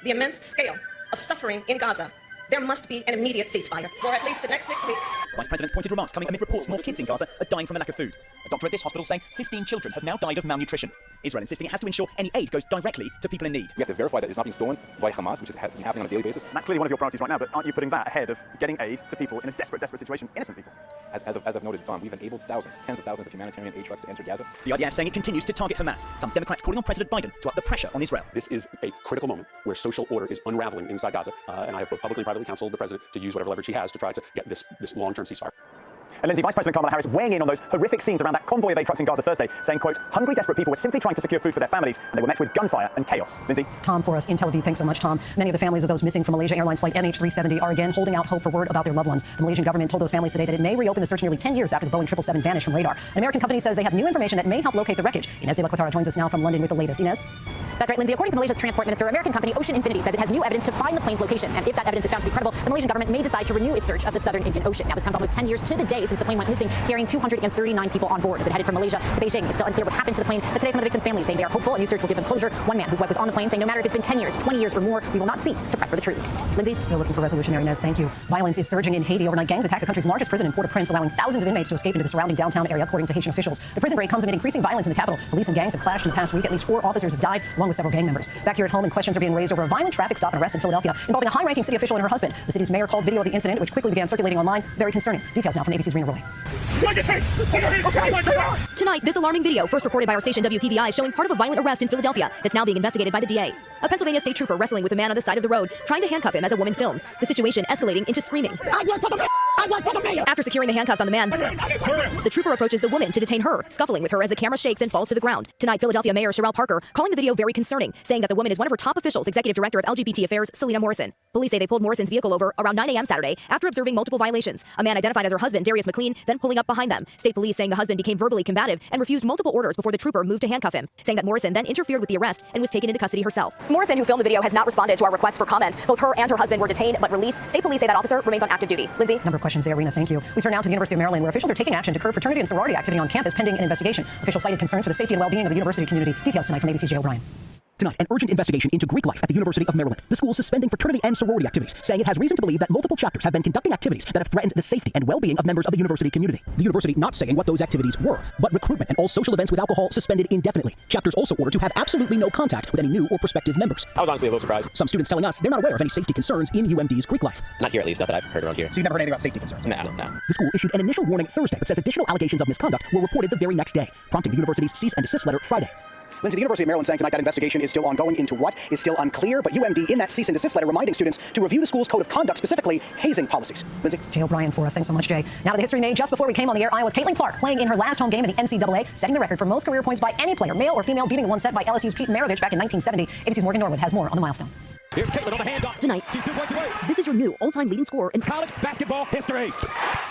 the immense scale of suffering in Gaza, there must be an immediate ceasefire for at least the next 6 weeks. Vice President's pointed remarks coming amid reports more kids in Gaza are dying from a lack of food. A doctor at this hospital saying 15 children have now died of malnutrition. Israel insisting it has to ensure any aid goes directly to people in need. We have to verify that it's not being stolen by Hamas, which is happening on a daily basis. And that's clearly one of your priorities right now, but aren't you putting that ahead of getting aid to people in a desperate situation, innocent people? As I've noted, Tom, we've enabled thousands, tens of thousands of humanitarian aid trucks to enter Gaza. The IDF saying it continues to target Hamas. Some Democrats calling on President Biden to up the pressure on Israel. This is a critical moment where social order is unraveling inside Gaza, and I have both publicly and privately counseled the president to use whatever leverage he has to try to get this long-term ceasefire. And Lindsay, Vice President Kamala Harris weighing in on those horrific scenes around that convoy of aid trucks in Gaza Thursday, saying, quote, hungry, desperate people were simply trying to secure food for their families, and they were met with gunfire and chaos. Lindsay? Tom for us in Tel Aviv. Thanks so much, Tom. Many of the families of those missing from Malaysia Airlines flight MH370 are again holding out hope for word about their loved ones. The Malaysian government told those families today that it may reopen the search nearly 10 years after the Boeing 777 vanished from radar. An American company says they have new information that may help locate the wreckage. Inez de la Quatara joins us now from London with the latest. Inez? That's right, Lindsay. According to Malaysia's transport minister, American company Ocean Infinity says it has new evidence to find the plane's location. And if that evidence is found to be credible, the Malaysian government may decide to renew its search of the southern Indian Ocean. Now, this comes almost 10 years to the day since the plane went missing, carrying 239 people on board as it headed from Malaysia to Beijing. It's still unclear what happened to the plane, but today some of the victims' families say they are hopeful a new search will give them closure. One man whose wife was on the plane saying no matter if it's been 10 years, 20 years, or more, we will not cease to press for the truth. Lindsay? Still looking for resolution there, Inez. Thank you. Violence is surging in Haiti. Overnight gangs attacked the country's largest prison in Port-au-Prince, allowing thousands of inmates to escape into the surrounding downtown area, according to Haitian officials. The prison break comes amid increasing violence in the capital. Police and gangs have clashed in the past week. At least 4 officers have died, along with several gang members. Back here at home, and questions are being raised over a violent traffic stop and arrest in Philadelphia involving a high-ranking city official and her husband. The city's mayor called video of the incident, which quickly began circulating online, very concerning. Details now from ABC's Rena Roy. Tonight, this alarming video, first reported by our station WPVI, is showing part of a violent arrest in Philadelphia that's now being investigated by the DA. A Pennsylvania state trooper wrestling with a man on the side of the road, trying to handcuff him as a woman films. The situation escalating into screaming. I work for the mayor! I work for the mayor! After securing the handcuffs on the man, the trooper approaches the woman to detain her, scuffling with her as the camera shakes and falls to the ground. Tonight, Philadelphia Mayor Sherrell Parker calling the video very concerning, saying that the woman is one of her top officials, Executive Director of LGBT Affairs, Selena Morrison. Police say they pulled Morrison's vehicle over around 9 a.m. Saturday after observing multiple violations. A man identified as her husband, Darius McLean, then pulling up behind them. State police saying the husband became verbally combative and refused multiple orders before the trooper moved to handcuff him, saying that Morrison then interfered with the arrest and was taken into custody herself. Morrison, who filmed the video, has not responded to our requests for comment. Both her and her husband were detained but released. State police say that officer remains on active duty. Lindsay? Number of questions there, Rena. Thank you. We turn now to the University of Maryland, where officials are taking action to curb fraternity and sorority activity on campus pending an investigation. Officials cited concerns for the safety and well-being of the university community. Details tonight from ABC's Jay O'Brien. Tonight, an urgent investigation into Greek life at the University of Maryland. The school is suspending fraternity and sorority activities, saying it has reason to believe that multiple chapters have been conducting activities that have threatened the safety and well-being of members of the university community. The university not saying what those activities were, but recruitment and all social events with alcohol suspended indefinitely. Chapters also ordered to have absolutely no contact with any new or prospective members. I was honestly a little surprised. Some students telling us they're not aware of any safety concerns in UMD's Greek life. Not here, at least, not that I've heard around here. So you've never heard anything about safety concerns? No. The school issued an initial warning Thursday, but says additional allegations of misconduct were reported the very next day, prompting the university's cease and desist letter Friday. Lindsay, the University of Maryland saying tonight that investigation is still ongoing into what is still unclear, but UMD in that cease and desist letter reminding students to review the school's code of conduct, specifically hazing policies. Lindsay? Jay O'Brien for us. Thanks so much, Jay. Now to the history made just before we came on the air. Iowa's Caitlin Clark playing in her last home game in the NCAA, setting the record for most career points by any player, male or female, beating one set by LSU's Pete Maravich back in 1970. ABC's Morgan Norwood has more on the milestone. Here's Caitlin on the handoff. Tonight, she's 2 points away. This is your new all-time leading scorer in college basketball history.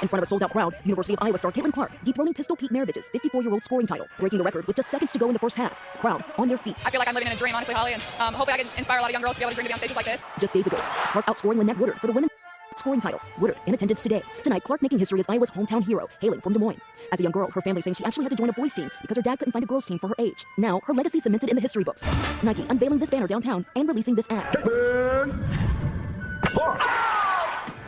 In front of a sold-out crowd, University of Iowa star Caitlin Clark dethroning Pistol Pete Maravich's 54-year-old scoring title, breaking the record with just seconds to go in the first half. The crowd on their feet. I feel like I'm living in a dream, honestly, Holly, and hopefully I can inspire a lot of young girls to be able to dream to be on stages like this. Just days ago, Clark outscoring Lynette Woodard for the women's scoring title. Woodard in attendance today. Tonight, Clark making history as Iowa's hometown hero, hailing from Des Moines. As a young girl, her family saying she actually had to join a boys' team because her dad couldn't find a girls' team for her age. Now, her legacy cemented in the history books. Nike unveiling this banner downtown and releasing this ad.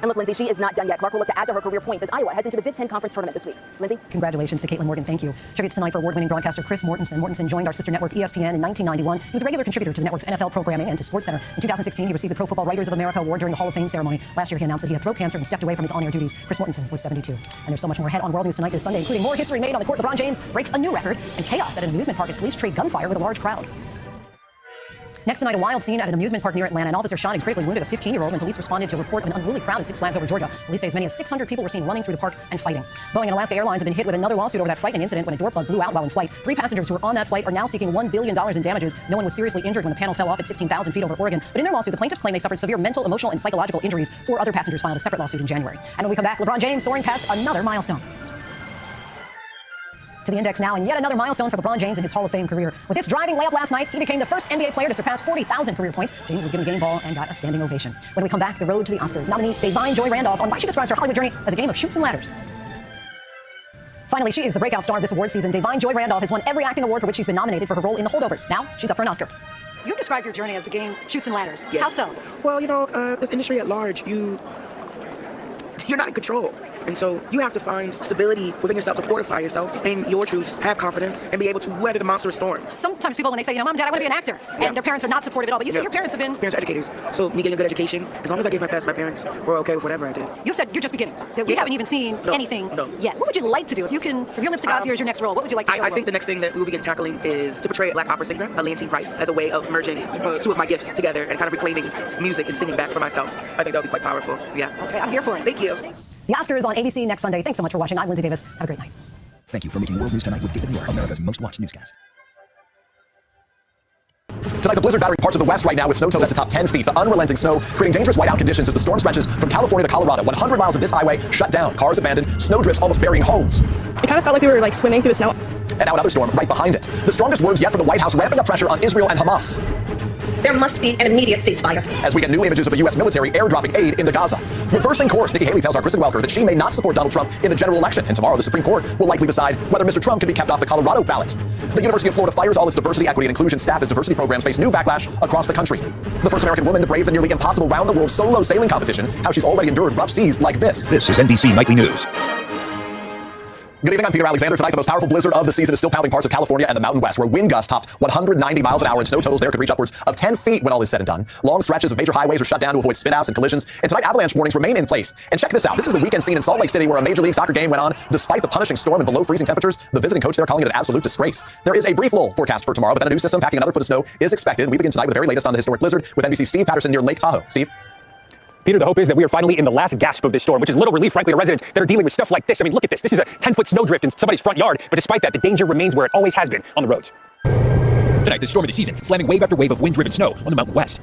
And look, Lindsay, she is not done yet. Clark will look to add to her career points as Iowa heads into the Big Ten Conference Tournament this week. Lindsay? Congratulations to Caitlin Morgan. Thank you. Tributes tonight for award-winning broadcaster Chris Mortensen. Mortensen joined our sister network ESPN in 1991. He was a regular contributor to the network's NFL programming and to SportsCenter. In 2016, he received the Pro Football Writers of America Award during the Hall of Fame ceremony. Last year, he announced that he had throat cancer and stepped away from his on-air duties. Chris Mortensen was 72. And there's so much more ahead on World News tonight this Sunday, including more history made on the court. LeBron James breaks a new record, and chaos at an amusement park as police trade gunfire with a large crowd. Next tonight, a wild scene at an amusement park near Atlanta. An officer shot and critically wounded a 15-year-old when police responded to a report of an unruly crowd at Six Flags Over Georgia. Police say as many as 600 people were seen running through the park and fighting. Boeing and Alaska Airlines have been hit with another lawsuit over that frightening incident when a door plug blew out while in flight. 3 passengers who were on that flight are now seeking $1 billion in damages. No one was seriously injured when the panel fell off at 16,000 feet over Oregon. But in their lawsuit, the plaintiffs claim they suffered severe mental, emotional, and psychological injuries. 4 other passengers filed a separate lawsuit in January. And when we come back, LeBron James soaring past another milestone. To the index now, and yet another milestone for LeBron James in his Hall of Fame career. With this driving layup last night, he became the first NBA player to surpass 40,000 career points. James was given the game ball and got a standing ovation. When we come back, the road to the Oscars. Nominee Divine Joy Randolph on why she describes her Hollywood journey as a game of chutes and ladders. Finally, she is the breakout star of this award season. Divine Joy Randolph has won every acting award for which she's been nominated for her role in The Holdovers. Now, she's up for an Oscar. You described your journey as the game chutes and ladders. Yes. How so? Well, you know, this industry at large, you're not in control. And so you have to find stability within yourself to fortify yourself in your truths, have confidence, and be able to weather the monstrous storm. Sometimes people, when they say, Mom, Dad, I want to be an actor, and their parents are not supportive at all, but you say your parents have been... Parents are educators. So me getting a good education, as long as I gave my best, my parents were okay with whatever I did. You've said you're just beginning. That we haven't even seen anything yet. What would you like to do? If you can, from your lips to God's ears, your next role, what would you like to show? I think the next thing that we will begin tackling is to portray a black opera singer, Leontine Price, as a way of merging 2 of my gifts together and kind of reclaiming music and singing back for myself. I think that would be quite powerful. Yeah. Okay, I'm here for it. Thank you. The Oscars on ABC next Sunday. Thanks so much for watching. I'm Lindsay Davis. Have a great night. Thank you for making World News Tonight with David Muir, America's most watched newscast. Tonight, the blizzard battering parts of the West right now with snow totals at the top 10 feet. The unrelenting snow creating dangerous whiteout conditions as the storm stretches from California to Colorado. 100 miles of this highway shut down. Cars abandoned. Snow drifts almost burying homes. It kind of felt like we were like swimming through the snow. And now another storm right behind it. The strongest words yet from the White House ramping up pressure on Israel and Hamas. There must be an immediate ceasefire. As we get new images of the U.S. military airdropping aid into Gaza. Reversing course, Nikki Haley tells our Kristen Welker that she may not support Donald Trump in the general election. And tomorrow, the Supreme Court will likely decide whether Mr. Trump can be kept off the Colorado ballot. The University of Florida fires all its diversity, equity, and inclusion staff as diversity programs face new backlash across the country. The first American woman to brave the nearly impossible round-the-world solo sailing competition, how she's already endured rough seas like this. This is NBC Nightly News. Good evening, I'm Peter Alexander. Tonight, the most powerful blizzard of the season is still pounding parts of California and the Mountain West, where wind gusts topped 190 miles an hour and snow totals there could reach upwards of 10 feet when all is said and done. Long stretches of major highways are shut down to avoid spin-outs and collisions, and tonight avalanche warnings remain in place. And check this out. This is the weekend scene in Salt Lake City where a Major League Soccer game went on. Despite the punishing storm and below freezing temperatures, the visiting coach there calling it an absolute disgrace. There is a brief lull forecast for tomorrow, but then a new system packing another foot of snow is expected. We begin tonight with the very latest on the historic blizzard with NBC's Steve Patterson near Lake Tahoe. Steve? Peter, the hope is that we are finally in the last gasp of this storm, which is little relief, frankly, to residents that are dealing with stuff like this. I mean, look at this. This is a 10-foot snowdrift in somebody's front yard, but despite that, the danger remains where it always has been, on the roads. Tonight, the storm of the season, slamming wave after wave of wind-driven snow on the Mountain West.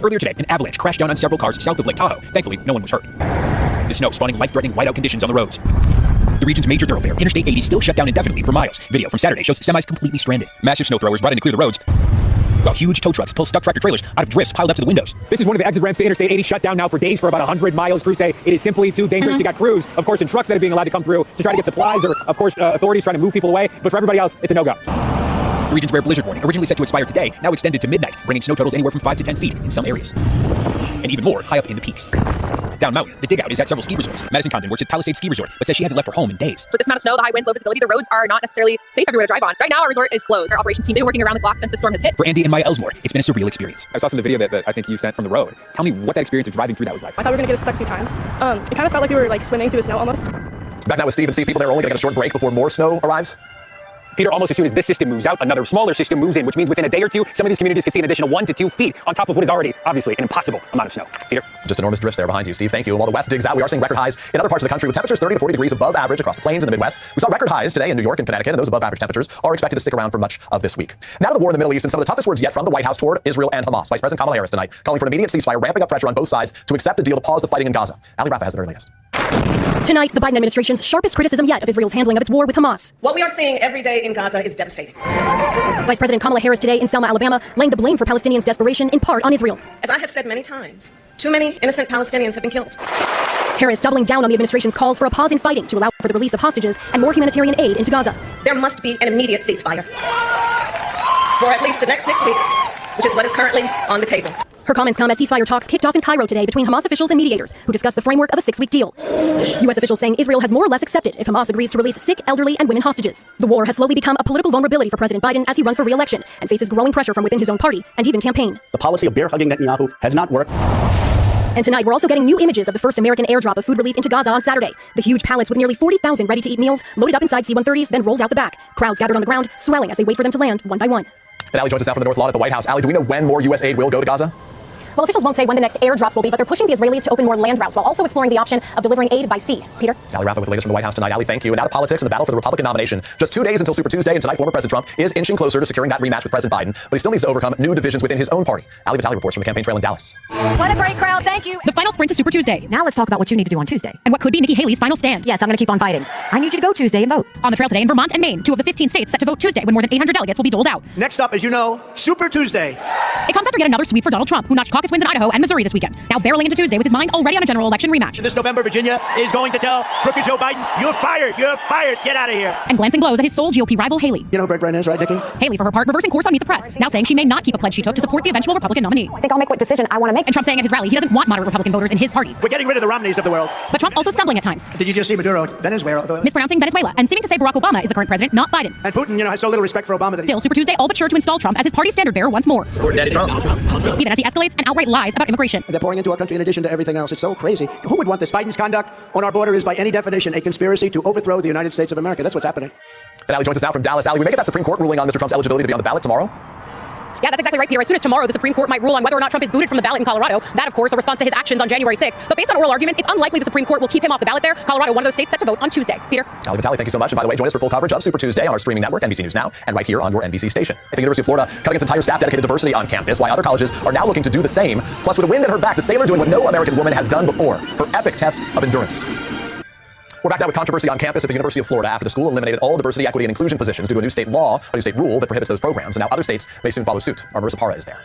Earlier today, an avalanche crashed down on several cars south of Lake Tahoe. Thankfully, no one was hurt. The snow spawning life-threatening whiteout conditions on the roads. The region's major thoroughfare, Interstate 80, still shut down indefinitely for miles. Video from Saturday shows semis completely stranded. Massive snow throwers brought in to clear the roads, while huge tow trucks pull stuck tractor trailers out of drifts piled up to the windows. This is one of the exit ramps to Interstate 80, shut down now for days for about 100 miles. Crews say it is simply too dangerous. You got crews, of course, and trucks that are being allowed to come through to try to get supplies, or, of course, authorities trying to move people away. But for everybody else, it's a no-go. The region's rare blizzard warning, originally set to expire today, now extended to midnight, bringing snow totals anywhere from 5 to 10 feet in some areas. And even more high up in the peaks. Down mountain, the dig out is at several ski resorts. Madison Condon works at Palisades Ski Resort, but says she hasn't left her home in days. With this amount of snow, the high winds, low visibility, the roads are not necessarily safe everywhere to drive on. Right now, our resort is closed. Our operations team has been working around the clock since the storm has hit. For Andy and Maya Elsmore, it's been a surreal experience. I saw some of the video that I think you sent from the road. Tell me what that experience of driving through that was like. I thought we were going to get stuck a few times. It kind of felt like we were like swimming through the snow almost. Back now with Steve and Steve. People there are only going to get a short break before more snow arrives. Peter, almost as soon as this system moves out, another smaller system moves in, which means within a day or two, some of these communities could see an additional 1 to 2 feet on top of what is already, obviously, an impossible amount of snow. Peter? Just enormous drifts there behind you, Steve. Thank you. And while the West digs out, we are seeing record highs in other parts of the country with temperatures 30 to 40 degrees above average across the plains and the Midwest. We saw record highs today in New York and Connecticut, and those above average temperatures are expected to stick around for much of this week. Now to the war in the Middle East and some of the toughest words yet from the White House toward Israel and Hamas. Vice President Kamala Harris tonight calling for an immediate ceasefire, ramping up pressure on both sides to accept a deal to pause the fighting in Gaza. Ali Rafa has the very latest. Tonight, the Biden administration's sharpest criticism yet of Israel's handling of its war with Hamas. What we are seeing every day in Gaza is devastating. Vice President Kamala Harris today in Selma, Alabama, laying the blame for Palestinians' desperation in part on Israel. As I have said many times, too many innocent Palestinians have been killed. Harris doubling down on the administration's calls for a pause in fighting to allow for the release of hostages and more humanitarian aid into Gaza. There must be an immediate ceasefire for at least the next 6 weeks, which is what is currently on the table. Her comments come as ceasefire talks kicked off in Cairo today between Hamas officials and mediators who discussed the framework of a 6-week deal. U.S. officials saying Israel has more or less accepted if Hamas agrees to release sick, elderly, and women hostages. The war has slowly become a political vulnerability for President Biden as he runs for re-election and faces growing pressure from within his own party and even campaign. The policy of bear-hugging Netanyahu has not worked. And tonight, we're also getting new images of the first American airdrop of food relief into Gaza on Saturday. The huge pallets with nearly 40,000 ready-to-eat meals loaded up inside C-130s, then rolled out the back. Crowds gathered on the ground, swelling as they wait for them to land one by one. And Ali joins us now from the North Lawn at the White House. Ali, do we know when more U.S. aid will go to Gaza? Well, officials won't say when the next airdrops will be, but they're pushing the Israelis to open more land routes while also exploring the option of delivering aid by sea. Peter? Ali Rafa with the latest from the White House tonight. Ali, thank you. And now to politics and the battle for the Republican nomination. Just 2 days until Super Tuesday, and tonight former President Trump is inching closer to securing that rematch with President Biden, but he still needs to overcome new divisions within his own party. Ali Vitale reports from the campaign trail in Dallas. What a great crowd, thank you. The final sprint to Super Tuesday. Now let's talk about what you need to do on Tuesday. And what could be Nikki Haley's final stand. Yes, I'm going to keep on fighting. I need you to go Tuesday and vote. On the trail today in Vermont and Maine, 2 of the 15 states set to vote Tuesday when more than 800 delegates will be doled out. Next up, as you know, Super Tuesday. It comes after yet another sweep for Donald Trump, who notched caucus wins in Idaho and Missouri this weekend. Now barreling into Tuesday with his mind already on a general election rematch. This November, Virginia is going to tell crooked Joe Biden, you're fired, get out of here. And glancing blows at his sole GOP rival, Haley. You know who Greg Bryan is, right, Dickie? Haley, for her part, reversing course on Meet the Press, now saying she may not keep a pledge she took to support the eventual Republican nominee. I think I'll make what decision I want to make. And Trump saying at his rally he doesn't want moderate Republican voters in his party. We're getting rid of the Romneys of the world. But Trump also stumbling at times. Did you just see Maduro, Venezuela? Mispronouncing Venezuela and seeming to say Barack Obama is the current president, not Biden. And Putin, has so little respect for Obama that Still, Super Tuesday all but sure to install Trump as his party standard bearer once more. Support Daddy Trump. Even as he escalates and outright lies about immigration. They're pouring into our country in addition to everything else. It's so crazy. Who would want this? Biden's conduct on our border is by any definition a conspiracy to overthrow the United States of America. That's what's happening. And Ali joins us now from Dallas. Ali, we may get that Supreme Court ruling on Mr. Trump's eligibility to be on the ballot tomorrow? Yeah, that's exactly right, Peter. As soon as tomorrow the Supreme Court might rule on whether or not Trump is booted from the ballot in Colorado. That, of course, a response to his actions on January 6th. But based on oral arguments, it's unlikely the Supreme Court will keep him off the ballot there. Colorado, one of those states set to vote on Tuesday. Peter? Ali Vitale, thank you so much. And by the way, join us for full coverage of Super Tuesday on our streaming network, NBC News Now, and right here on your NBC station. At the University of Florida, cutting its entire staff dedicated to diversity on campus, while other colleges are now looking to do the same. Plus, with a wind at her back, the sailor doing what no American woman has done before, her epic test of endurance. We're back now with controversy on campus at the University of Florida after the school eliminated all diversity, equity, and inclusion positions due to a new state law, a new state rule that prohibits those programs, and now other states may soon follow suit. Our Marissa Parra is there.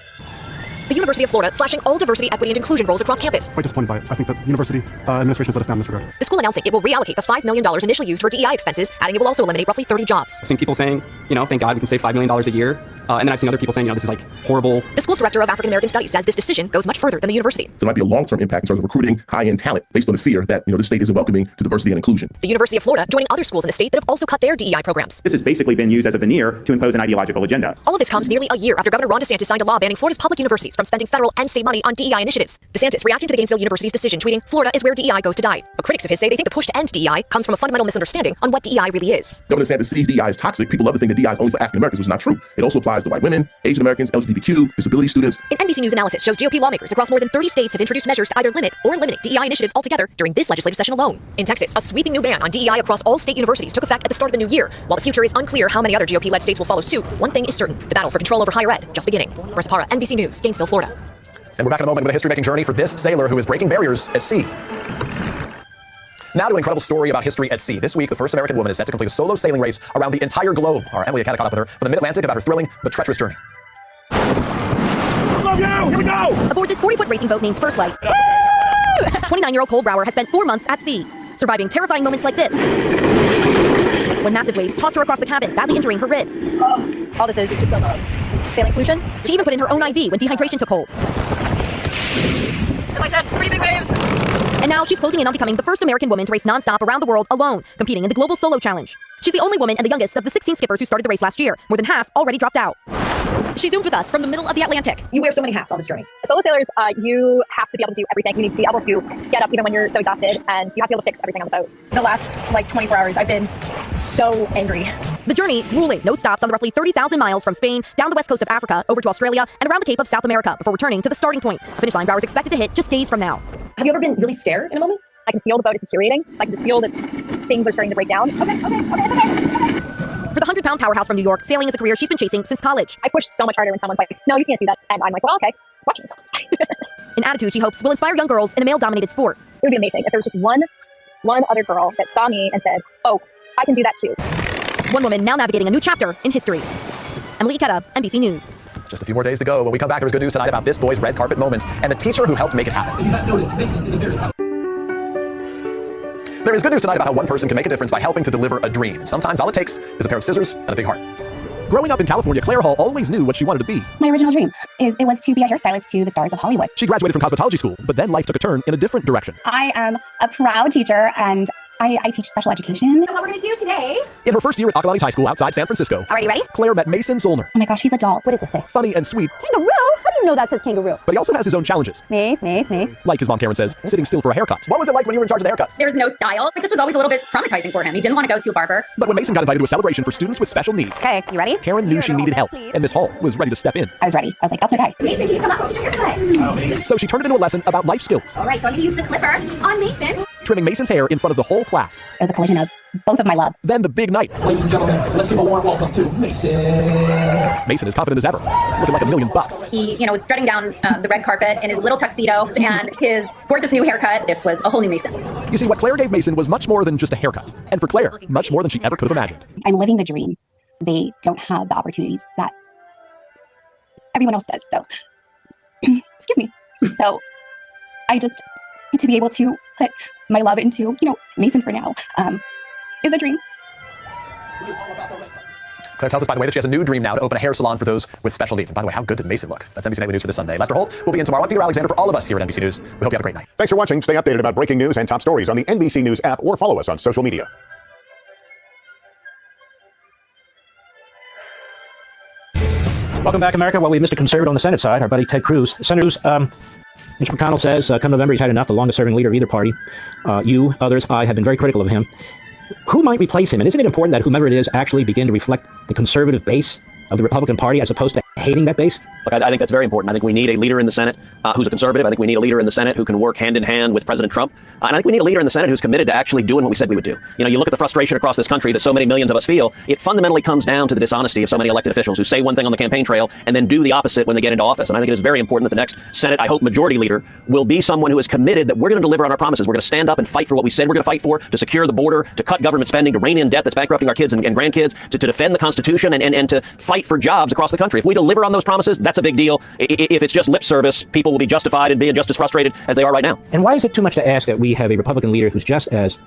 The University of Florida slashing all diversity, equity, and inclusion roles across campus. Quite disappointed by it. I think that the university administration has let us down in this regard. The school announcing it will reallocate the $5 million initially used for DEI expenses, adding it will also eliminate roughly 30 jobs. I've seen people saying, thank God we can save $5 million a year. And then I've seen other people saying, this is like horrible. The school's director of African American Studies says this decision goes much further than the university. So there might be a long-term impact in terms of recruiting high-end talent based on the fear that, the state isn't welcoming to diversity and inclusion. The University of Florida joining other schools in the state that have also cut their DEI programs. This has basically been used as a veneer to impose an ideological agenda. All of this comes nearly a year after Governor Ron DeSantis signed a law banning Florida's public universities from spending federal and state money on DEI initiatives. DeSantis reacting to the Gainesville University's decision, tweeting, "Florida is where DEI goes to die." But critics of his say they think the push to end DEI comes from a fundamental misunderstanding on what DEI really is. Governor DeSantis sees DEI as toxic. People love to think that DEI is only for African Americans, which is not true. It also applies to white women, Asian Americans, LGBTQ, disability students. An NBC News analysis shows GOP lawmakers across more than 30 states have introduced measures to either limit or eliminate DEI initiatives altogether during this legislative session alone. In Texas, a sweeping new ban on DEI across all state universities took effect at the start of the new year. While the future is unclear how many other GOP-led states will follow suit, one thing is certain: the battle for control over higher ed just beginning. Marissa Parra, NBC News, Gainesville, Florida. And we're back in a moment with a history-making journey for this sailor who is breaking barriers at sea. Now to an incredible story about history at sea. This week, the first American woman is set to complete a solo sailing race around the entire globe. Our Emily Acada caught up with her from the Mid-Atlantic about her thrilling but treacherous journey. Love you! Here we go! Aboard this 40-foot racing boat named First Light, 29-year-old Cole Brower has spent 4 months at sea, surviving terrifying moments like this, when massive waves tossed her across the cabin, badly injuring her rib. All this is just a sailing solution. She even put in her own IV when dehydration took hold. As I said, pretty big waves. And now she's closing in on becoming the first American woman to race nonstop around the world alone, competing in the Global Solo Challenge. She's the only woman and the youngest of the 16 skippers who started the race last year. More than half already dropped out. She zoomed with us from the middle of the Atlantic. You wear so many hats on this journey. As solo sailors, you have to be able to do everything. You need to be able to get up even when you're so exhausted, and you have to be able to fix everything on the boat. The last 24 hours, I've been so angry. The journey, grueling, no stops on the roughly 30,000 miles from Spain down the west coast of Africa, over to Australia, and around the Cape of South America before returning to the starting point. A finish line Brower's expected to hit just days from now. Have you ever been really scared in a moment? I can feel the boat is deteriorating. I can just feel that things are starting to break down. Okay. For the 100-pound powerhouse from New York, sailing is a career she's been chasing since college. I push so much harder when someone's like, "No, you can't do that." And I'm like, "Well, okay, watch me." An attitude she hopes will inspire young girls in a male-dominated sport. It would be amazing if there was just one other girl that saw me and said, "Oh, I can do that too." One woman now navigating a new chapter in history. Emily Acada, NBC News. Just a few more days to go. When we come back, there's good news tonight about this boy's red carpet moment and the teacher who helped make it happen. You might notice Mason is a very... There is good news tonight about how one person can make a difference by helping to deliver a dream. Sometimes all it takes is a pair of scissors and a big heart. Growing up in California, Claire Hall always knew what she wanted to be. My original dream was to be a hairstylist to the stars of Hollywood. She graduated from cosmetology school, but then life took a turn in a different direction. I am a proud teacher, and I teach special education. So what we're going to do today... In her first year at Acalanes High School outside San Francisco, All right, you ready? Claire met Mason Zollner. Oh my gosh, he's a doll. What does this say? Funny and sweet, Kangaroo? How do you know that says kangaroo? but he also has his own challenges. Mace. Like his mom Karen says, sitting still for a haircut. What was it like when you were in charge of the haircuts? There was no style. It just was always a little bit traumatizing for him. He didn't want to go to a barber. But when Mason got invited to a celebration for students with special needs, Okay, you ready? Karen knew she needed help, and Miss Hall was ready to step in. I was ready. I was like, that's my guy. Mason, can you come up? Let's do your haircut. So she turned it into a lesson about life skills, All right, so I'm going to use the clipper on Mason. trimming Mason's hair in front of the whole class. It was a collision of both of my loves. Then the big night. Ladies and gentlemen, let's give a warm welcome to Mason. Mason is confident as ever, looking like $1 million. He, was strutting down the red carpet in his little tuxedo and his gorgeous new haircut. This was a whole new Mason. You see, what Claire gave Mason was much more than just a haircut. And for Claire, much more than she ever could have imagined. I'm living the dream. They don't have the opportunities that everyone else does. So, excuse me. So, I just, to be able to put my love into, Mason for now, is a dream. Claire tells us, by the way, that she has a new dream now to open a hair salon for those with special needs. And by the way, how good did Mason look? That's NBC Nightly News for this Sunday. Lester Holt will be in tomorrow. I'm Peter Alexander for all of us here at NBC News. We hope you have a great night. Thanks for watching. Stay updated about breaking news and top stories on the NBC News app or follow us on social media. Welcome back, America. Well, we missed a conservative on the Senate side, our buddy Ted Cruz. Senators, Mitch McConnell says, come November, he's had enough, the longest-serving leader of either party. You, others, I have been very critical of him. Who might replace him? And isn't it important that whomever it is actually begin to reflect the conservative base of the Republican Party as opposed to hating that base? Look, I think that's very important. I think we need a leader in the Senate who's a conservative. I think we need a leader in the Senate who can work hand in hand with President Trump. And I think we need a leader in the Senate who's committed to actually doing what we said we would do. You know, you look at the frustration across this country that so many millions of us feel. It fundamentally comes down to the dishonesty of so many elected officials who say one thing on the campaign trail and then do the opposite when they get into office. And I think it is very important that the next Senate, I hope, majority leader will be someone who is committed that we're going to deliver on our promises. We're going to stand up and fight for what we said we're going to fight for, to secure the border, to cut government spending, to rein in debt that's bankrupting our kids and grandkids, to defend the Constitution and to fight for jobs across the country. If we deliver on those promises, that's a big deal. If it's just lip service, people will be justified in being just as frustrated as they are right now. And why is it too much to ask that we have a Republican leader who's just as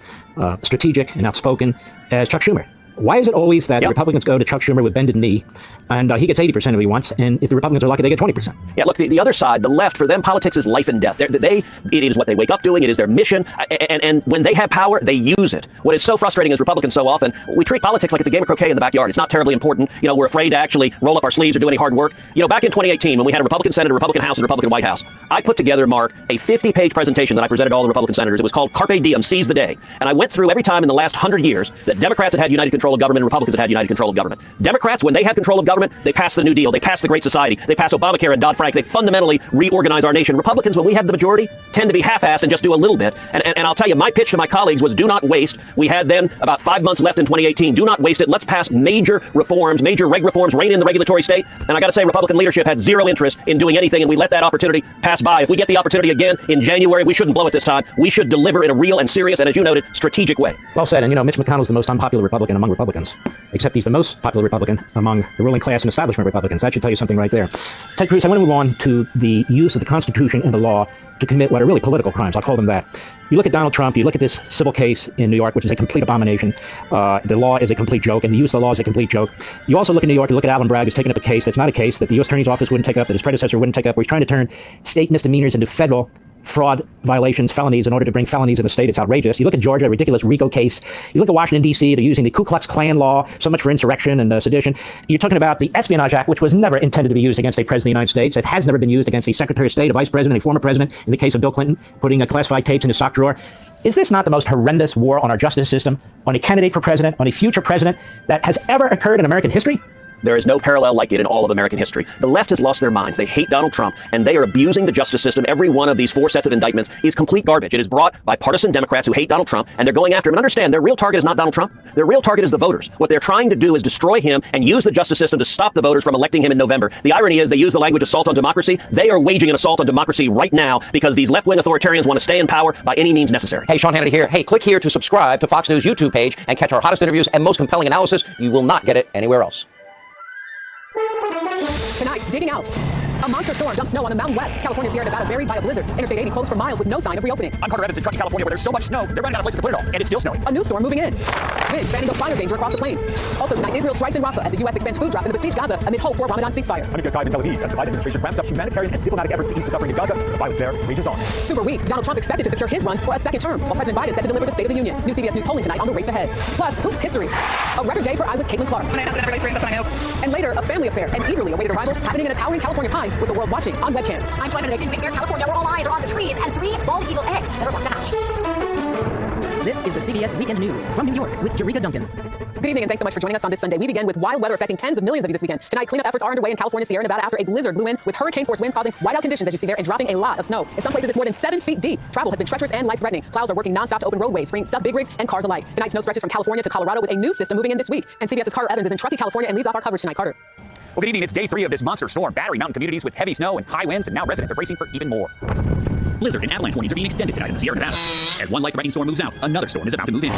strategic and outspoken as Chuck Schumer? Why is it always that the Republicans go to Chuck Schumer with bended knee and he gets 80% of what he wants, and if the Republicans are lucky, they get 20%? Yeah, look, the other side, the left, for them, politics is life and death. It is what they wake up doing. It is their mission. And when they have power, they use it. What is so frustrating is Republicans so often, we treat politics like it's a game of croquet in the backyard. It's not terribly important. You know, we're afraid to actually roll up our sleeves or do any hard work. You know, back in 2018, when we had a Republican Senate, a Republican House, and a Republican White House, I put together, Mark, a 50-page presentation that I presented to all the Republican senators. It was called Carpe Diem, Seize the Day. And I went through every time in the last 100 years that Democrats had united control of government and Republicans had united control of government. Democrats, when they had control of government, they passed the New Deal, they passed the Great Society, they passed Obamacare and Dodd-Frank, they fundamentally reorganized our nation. Republicans, when we have the majority, tend to be half-assed and just do a little bit. And I'll tell you, my pitch to my colleagues was do not waste. We had then about 5 months left in 2018. Do not waste it. Let's pass major reforms, major reg reforms, rein in the regulatory state. And I got to say, Republican leadership had zero interest in doing anything, and we let that opportunity pass by. If we get the opportunity again in January, we shouldn't blow it this time. We should deliver in a real and serious and, as you noted, strategic way. Well said. And, you know, Mitch McConnell's the most unpopular Republican among Republicans, except he's the most popular Republican among the ruling class and establishment Republicans. That should tell you something right there. Ted Cruz, I want to move on to the use of the Constitution and the law to commit what are really political crimes. I'll call them that. You look at Donald Trump, you look at this civil case in New York, which is a complete abomination. The law is a complete joke, and the use of the law is a complete joke. You also look at New York, you look at Alvin Bragg, who's taken up a case that's not a case that the U.S. Attorney's Office wouldn't take up, that his predecessor wouldn't take up, where he's trying to turn state misdemeanors into federal fraud violations, felonies, in order to bring felonies in the state. It's outrageous. You look at Georgia, a ridiculous RICO case. You look at Washington, D.C., they're using the Ku Klux Klan law, so much for insurrection and sedition. You're talking about the Espionage Act, which was never intended to be used against a president of the United States. It has never been used against a Secretary of State, a vice president, a former president, in the case of Bill Clinton, putting classified tapes in his sock drawer. Is this not the most horrendous war on our justice system, on a candidate for president, on a future president, that has ever occurred in American history? There is no parallel like it in all of American history. The left has lost their minds. They hate Donald Trump, and they are abusing the justice system. Every one of these 4 sets of indictments is complete garbage. It is brought by partisan Democrats who hate Donald Trump, and they're going after him. And understand, their real target is not Donald Trump. Their real target is the voters. What they're trying to do is destroy him and use the justice system to stop the voters from electing him in November. The irony is they use the language assault on democracy. They are waging an assault on democracy right now because these left-wing authoritarians want to stay in power by any means necessary. Hey, Sean Hannity here. Hey, click here to subscribe to Fox News YouTube page and catch our hottest interviews and most compelling analysis. You will not get it anywhere else. Tonight, digging out. A monster storm dumped snow on the Mountain West. California, Sierra Nevada buried by a blizzard. Interstate 80 closed for miles with no sign of reopening. I'm Carter Evans in Truckee, California, where there's so much snow, they're running out of places to put it all, and it's still snowing. A new storm moving in. Winds spanning the fire danger across the plains. Also tonight, Israel strikes in Rafah as the U.S. expands food drops into besieged Gaza amid hope for a Ramadan ceasefire. I'm Nicholas Hyde in Tel Aviv as the Biden administration ramps up humanitarian and diplomatic efforts to ease the suffering in Gaza. The violence there rages on. Super weak. Donald Trump expected to secure his run for a second term, while President Biden set to deliver the State of the Union. New CBS News polling tonight on the race ahead. Plus, hoops history. A record day for Iowa's Caitlin Clark. And later, a family affair and eagerly awaited arrival happening in a towering California pine with the world watching on webcam. I'm Joy Benedict in Big Bear, California, where all eyes are on the trees and 3 bald eagle eggs that are about to hatch. This is the CBS Weekend News from New York with Jerika Duncan. Good evening and thanks so much for joining us on this Sunday. We begin with wild weather affecting tens of millions of you this weekend. Tonight, cleanup efforts are underway in California, Sierra Nevada after a blizzard blew in with hurricane-force winds causing whiteout conditions as you see there and dropping a lot of snow. In some places, it's more than 7 feet deep. Travel has been treacherous and life-threatening. Plows are working nonstop to open roadways, freeing stuff big rigs and cars alike. Tonight, snow stretches from California to Colorado with a new system moving in this week. And CBS's Carter Evans is in Truckee, California and leads off our coverage tonight. Carter. Well, good evening. It's day 3 of this monster storm. Battery Mountain communities with heavy snow and high winds, and now residents are bracing for even more. Blizzard and avalanche warnings are being extended tonight in the Sierra Nevada. As one life-threatening storm moves out, another storm is about to move in.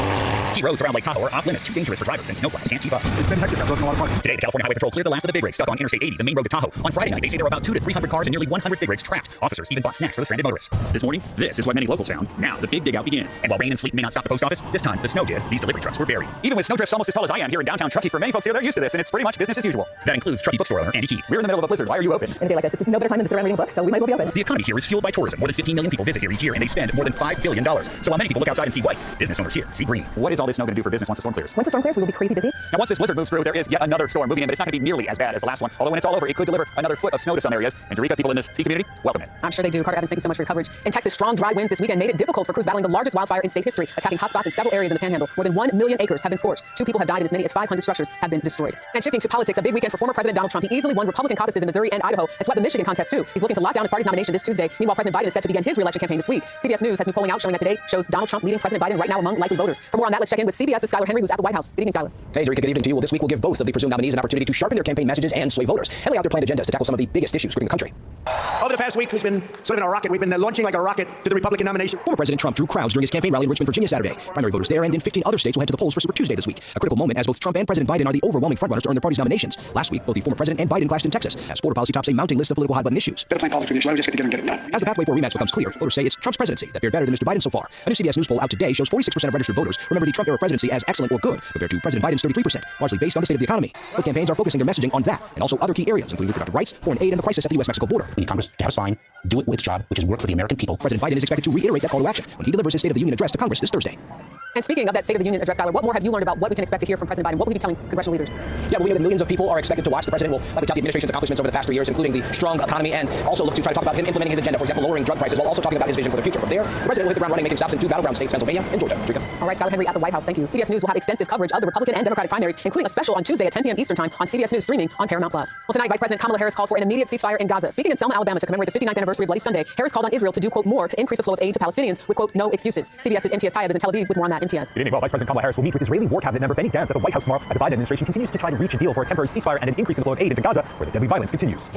Key roads around Lake Tahoe are off limits, too dangerous for drivers, and snowplows can't keep up. It's been hectic. I've broken a lot of parts. Today, the California Highway Patrol cleared the last of the big rigs stuck on Interstate 80, the main road to Tahoe. On Friday night, they say there were about 200 to 300 cars and nearly 100 big rigs trapped. Officers even bought snacks for the stranded motorists. This morning, this is what many locals found. Now, the big dig out begins. And while rain and sleet may not stop the post office, this time, the snow did. These delivery trucks were buried. Even with snowdrifts almost as tall as I am here in downtown Truckee, for many folks here, they're used to this, and it's pretty much business as usual. That includes Truckee bookstore owner Andy Keith. We're in the middle of a blizzard. Why are you open? In a day like this, it's no better time than to sit around reading books, so we might as well be open. The economy here is fueled by tourism. More than 15 million people visit here each year, and they spend more than $5 billion. So while many people look outside and see white, business owners here see green. What is all this snow going to do for business once the storm clears? Once the storm clears, we will be crazy busy. Now, once this blizzard moves through, there is yet another storm moving in, but it's not going to be nearly as bad as the last one. Although when it's all over, it could deliver another foot of snow to some areas. And Eureka, people in this sea community, welcome it. I'm sure they do. Carter Evans, thank you so much for your coverage. In Texas, strong, dry winds this weekend made it difficult for crews battling the largest wildfire in state history, attacking hotspots in several areas in the Panhandle. More than 1 million acres have been scorched. 2 people have died, and as many as 500 structures have been destroyed. And shifting to politics, a big weekend for former President Donald Trump. He easily won Republican caucuses in Missouri and Idaho, and swept the Michigan contest too. He's looking to lock down his party's nomination this Tuesday. Meanwhile, President Biden is set to begin his re-election campaign this week. CBS News has new polling out showing that today shows Donald Trump leading President Biden right now among likely voters. For more on that, let's check in with CBS's Skylar Henry, who's at the White House. Good evening, Skylar. Hey, Eureka, good evening to you. Well, this week will give both of the presumed nominees an opportunity to sharpen their campaign messages and sway voters, and lay out their planned agendas to tackle some of the biggest issues gripping the country. Over the past week, we've been sort of in a rocket. We've been launching like a rocket to the Republican nomination. Former President Trump drew crowds during his campaign rally in Richmond, Virginia Saturday. Primary voters there and in 15 other states will head to the polls for Super Tuesday this week. A critical moment as both Trump and President Biden are the overwhelming frontrunners to earn their party's nominations. Last week, both the former president and Biden clashed in Texas, as border policy tops a mounting list of political hot-button issues. Better play politics for the issue. I would just get together and get it done. As the pathway for a rematch becomes clear, voters say it's Trump's presidency that fared better than Mr. Biden so far. A new CBS News poll out today shows 46% of registered voters remember the Trump-era presidency as excellent or good, compared to President Biden's 33%, largely based on the state of the economy. Both campaigns are focusing their messaging on that, and also other key areas, including reproductive rights, foreign aid, and the crisis at the U.S.-Mexico border. We need Congress to have a spine, do it with its job, which is work for the American people. President Biden is expected to reiterate that call to action when he delivers his State of the Union address to Congress this Thursday. And speaking of that State of the Union address, Skylar, what more have you learned about what we can expect to hear from President Biden? What will he be telling congressional leaders? Yeah, well, we know that millions of people are expected to watch. The president will likely tout the administration's accomplishments over the past 3 years, including the strong economy, and also look to try to talk about him implementing his agenda, for example, lowering drug prices, while also talking about his vision for the future. From there, the president will hit the ground running, making stops in 2 battleground states, Pennsylvania and Georgia. All right, Skylar Henry at the White House, thank you. CBS News will have extensive coverage of the Republican and Democratic primaries, including a special on Tuesday at 10 p.m. Eastern Time on CBS News streaming on Paramount+. Well, tonight, Vice President Kamala Harris called for an immediate ceasefire in Gaza. Speaking in Selma, Alabama to commemorate the 59th anniversary of Bloody Sunday, Harris called on Israel to do, quote, more to increase the flow of aid to Palestinians with, quote, no excuses. CBS's NTS Tayeb is in Tel Aviv with more on that. NTS. Good evening. Well, Vice President Kamala Harris will meet with Israeli War Cabinet member Benny Gantz at the White House tomorrow as the Biden administration continues to try to reach a deal for a temporary ceasefire and an increase in the flow of aid into Gaza, where the deadly violence continues.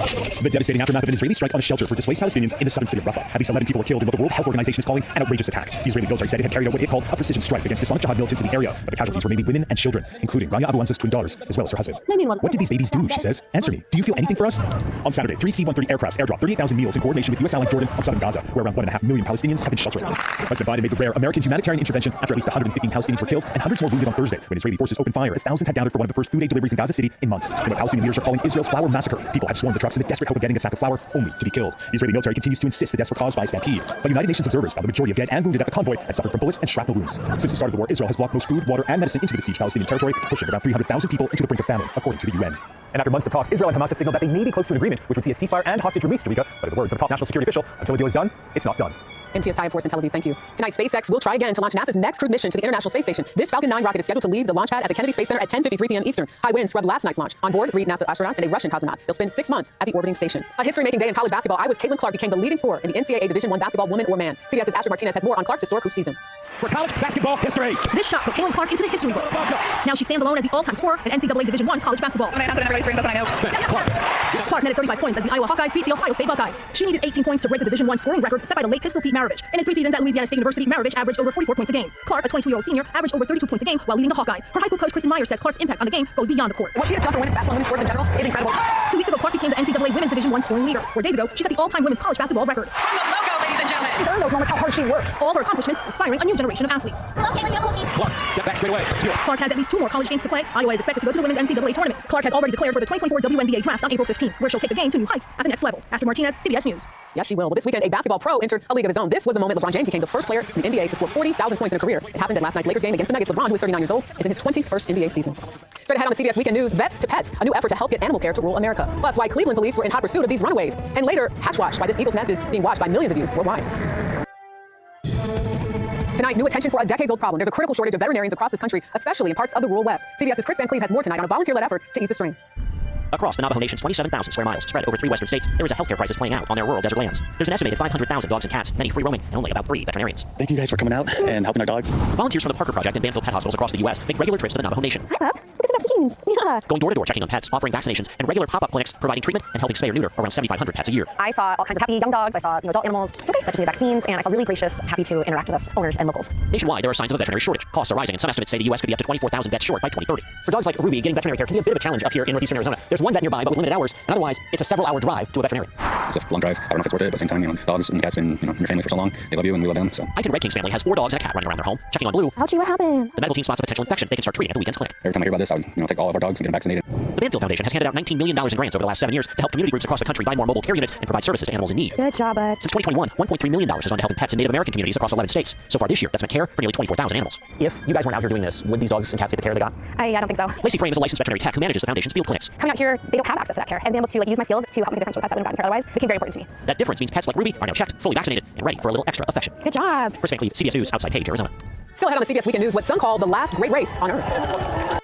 The devastating aftermath of an Israeli strike on a shelter for displaced Palestinians in the southern city of Rafah. At least 11 people were killed in what the World Health Organization is calling an outrageous attack. The Israeli military said it had carried out what it called a precision strike against Islamic Jihad militants in the area, but the casualties were mainly women and children, including Rania Abu Anza's twin daughters, as well as her husband. What did these babies do, she says? Answer me. Do you feel anything for us? On Saturday, 3 C-130 aircrafts airdropped 38,000 meals in coordination with U.S. ally Jordan on southern Gaza, where around 1.5 million Palestinians have been sheltering. President Biden made the rare American humanitarian intervention after at least 115 Palestinians were killed and hundreds more wounded on Thursday, when Israeli forces opened fire as thousands had gathered for one of the first food aid deliveries in Gaza City in months. In what Palestinian leaders are calling Israel's flour massacre, people have swarmed the trucks in the desperate hope of getting a sack of flour, only to be killed. The Israeli military continues to insist the deaths were caused by a stampede, but United Nations observers found the majority of dead and wounded at the convoy had suffered from bullets and shrapnel wounds. Since the start of the war, Israel has blocked most food, water, and medicine into the besieged Palestinian territory, pushing around 300,000 people into the brink of famine, according to the UN. And after months of talks, Israel and Hamas have signaled that they may be close to an agreement, which would see a ceasefire and hostage release to Eureka, but in the words of a top national security official, until the deal is done, it's not done. MTS Tayeb Force in Tel Aviv, thank you. Tonight, SpaceX will try again to launch NASA's next crewed mission to the International Space Station. This Falcon 9 rocket is scheduled to leave the launch pad at the Kennedy Space Center at 10:53 p.m. Eastern. High winds scrubbed last night's launch. On board, 3 NASA astronauts and a Russian cosmonaut. They'll spend 6 months at the orbiting station. A history-making day in college basketball. Iowa's Caitlin Clark became the leading scorer in the NCAA Division I basketball woman or man. CBS's Astrid Martinez has more on Clark's historic hoop season. For college basketball history, this shot put Caitlin Clark into the history books. Now she stands alone as the all-time scorer in NCAA Division I college basketball. Clark netted 35 points as the Iowa Hawkeyes beat the Ohio State Buckeyes. She needed 18 points to break the Division I scoring record set by the late Pistol Pete Maravich. In his 3 seasons at Louisiana State University, Maravich averaged over 44 points a game. Clark, a 22-year-old senior, averaged over 32 points a game while leading the Hawkeyes. Her high school coach, Kristen Myers, says Clark's impact on the game goes beyond the court. What she has done for women's basketball and women's sports in general is incredible. 2 weeks ago, Clark became the NCAA Women's Division I scoring leader. 4 days ago, she set the all-time women's college basketball record. From the logo, ladies and gentlemen. She's earned those moments how hard she works. All her accomplishments inspiring a new generation of athletes. Clark, step back straight away. Clark has at least 2 more college games to play. Iowa is expected to go to the women's NCAA tournament. Clark has already declared for the 2024 WNBA draft on April 15th, where she'll take the game to new heights at the next level. Astrid Martinez, CBS News. Yes, she will. Well, this weekend, a basketball pro entered a league of his own. This was the moment LeBron James became the first player in the NBA to score 40,000 points in a career. It happened at last night's Lakers game against the Nuggets. LeBron, who is 39 years old, is in his 21st NBA season. Straight ahead on the CBS Weekend News, Vets to Pets, a new effort to help get animal care to rural America. Plus, why Cleveland police were in hot pursuit of these runaways. And later, Hatch Watch, why this eagle's nest is being watched by millions of you worldwide. Tonight, new attention for a decades-old problem. There's a critical shortage of veterinarians across this country, especially in parts of the rural West. CBS's Chris Van Cleve has more tonight on a volunteer-led effort to ease the strain. Across the Navajo Nation's 27,000 square miles, spread over 3 western states, there is a healthcare crisis playing out on their rural desert lands. There's an estimated 500,000 dogs and cats, many free roaming, and only about 3 veterinarians. Thank you guys for coming out and helping our dogs. Volunteers from the Parker Project and Banfield Pet Hospitals across the U.S. make regular trips to the Navajo Nation. Hi, Pup. Let's get some vaccines. Yeah. Going door to door, checking on pets, offering vaccinations, and regular pop-up clinics, providing treatment and helping spay or neuter around 7,500 pets a year. I saw all kinds of happy young dogs. I saw adult animals. It's okay. That just need vaccines, and I saw really gracious, happy to interact with us, owners and locals. Nationwide, there are signs of a veterinary shortage. Costs are rising, and some estimates say the U.S. could be up to 24,000 vets short by 2030. For dogs like Ruby, getting veterinary care can be a bit of a challenge up here in northeastern Arizona. There's There's one vet nearby, but with limited hours, and otherwise, it's a several-hour drive to a veterinarian. It's a long drive. I don't know if it's worth it, but at the same time, dogs and cats been, in your family for so long. They love you and we love them, so. Iten Red King's family has 4 dogs and a cat running around their home. Checking on Blue. Ouchie, what happened? The medical team spots a potential infection they can start treating at the weekend's clinic. Every time I hear about this, I would, take all of our dogs and get them vaccinated. The Banfield Foundation has handed out $19 million in grants over the last 7 years to help community groups across the country buy more mobile care units and provide services to animals in need. Good job, bud. Since 2021, $1.3 million has gone to helping pets in Native American communities across 11 states. So far this year, that's meant care for nearly 24,000 animals. If you guys weren't out here doing this, would these dogs and cats get the care they got? I don't think so. Lacey Frame is a licensed veterinary tech who manages the foundation's field clinics. Coming out here, they don't have access to that care, and being able to use my skills to help make a difference with pets that wouldn't have gotten care otherwise became very important to me. That difference means pets like Ruby are now checked, fully vaccinated, and ready for a little extra affection. Good job. Chris Van Cleve, CBS News, outside Page, Arizona. Still ahead on the CBS Weekend News, what some call the last great race on Earth.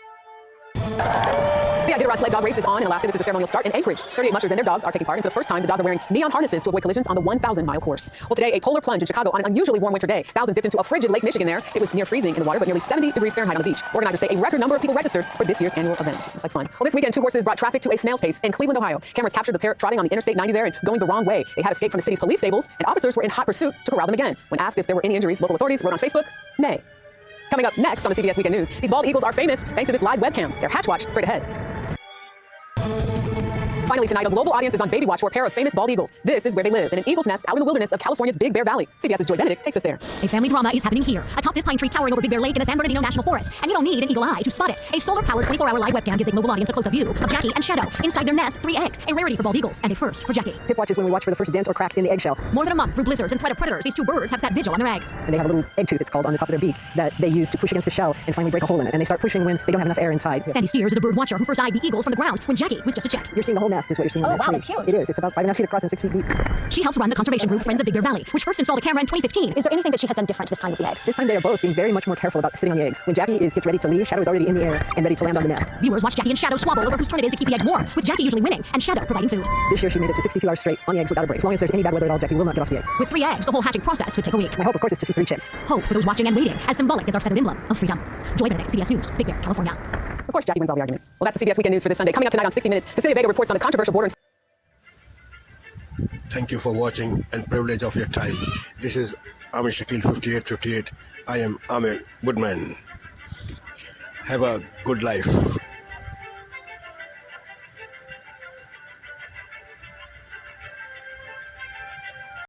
The Iditarod sled dog race is on in Alaska. This is the ceremonial start in Anchorage. 38 mushers and their dogs are taking part, and for the first time, the dogs are wearing neon harnesses to avoid collisions on the 1,000-mile course. Well, today, a polar plunge in Chicago on an unusually warm winter day. Thousands dipped into a frigid Lake Michigan there. It was near freezing in the water, but nearly 70 degrees Fahrenheit on the beach. Organizers say a record number of people registered for this year's annual event. It's like fun. Well, this weekend, 2 horses brought traffic to a snail's pace in Cleveland, Ohio. Cameras captured the pair trotting on the Interstate 90 there and going the wrong way. They had escaped from the city's police stables, and officers were in hot pursuit to corral them again. When asked if there were any injuries, local authorities wrote on Facebook, nay. Coming up next on the CBS Weekend News, these bald eagles are famous thanks to this live webcam. Their hatch watch straight ahead. Finally tonight, a global audience is on baby watch for a pair of famous bald eagles. This is where they live, in an eagle's nest out in the wilderness of California's Big Bear Valley. CBS's Joy Benedict takes us there. A family drama is happening here, atop this pine tree towering over Big Bear Lake in the San Bernardino National Forest. And you don't need an eagle eye to spot it. A solar-powered 24-hour live webcam gives a global audience a close-up view of Jackie and Shadow. Inside their nest, 3 eggs, a rarity for bald eagles, and a first for Jackie. Hip watch is when we watch for the first dent or crack in the eggshell. More than a month through blizzards and threat of predators, these 2 birds have sat vigil on their eggs. And they have a little egg tooth, it's called, on the top of their beak that they use to push against the shell and finally break a hole in it. And they start pushing when they don't have enough air inside. Sandy Steers is a bird watcher who first eyed the eagles from the ground when Jackie was just a chick. You're seeing the whole nest is what you're seeing. Oh, wow, it's huge. It is. It's about 5.5 feet across and 6 feet deep. She helps run the conservation group Friends of Big Bear Valley, which first installed a camera in 2015. Is there anything that she has done different this time with the eggs? This time they are both being very much more careful about sitting on the eggs. When Jackie gets ready to leave, Shadow is already in the air and ready to land on the nest. Viewers watch Jackie and Shadow squabble over whose turn it is to keep the eggs warm, with Jackie usually winning and Shadow providing food. This year she made it to 62 hours straight on the eggs without a break. As long as there's any bad weather at all, Jackie will not get off the eggs. With 3 eggs, the whole hatching process could take a week. My hope, of course, is to see 3 chicks. Hope for those watching and waiting, as symbolic as our feathered emblem of freedom. Joy Benedict, CBS News, Big Bear, California. Of course, Jackie wins all the arguments. Well, that's the CBS Weekend News for this Sunday. Coming up tonight on 60 Minutes, Cecilia Vega reports on the controversial border. Thank you for watching and privilege of your time. This is Amir Shakil 5858. I am Amir Woodman. Have a good life.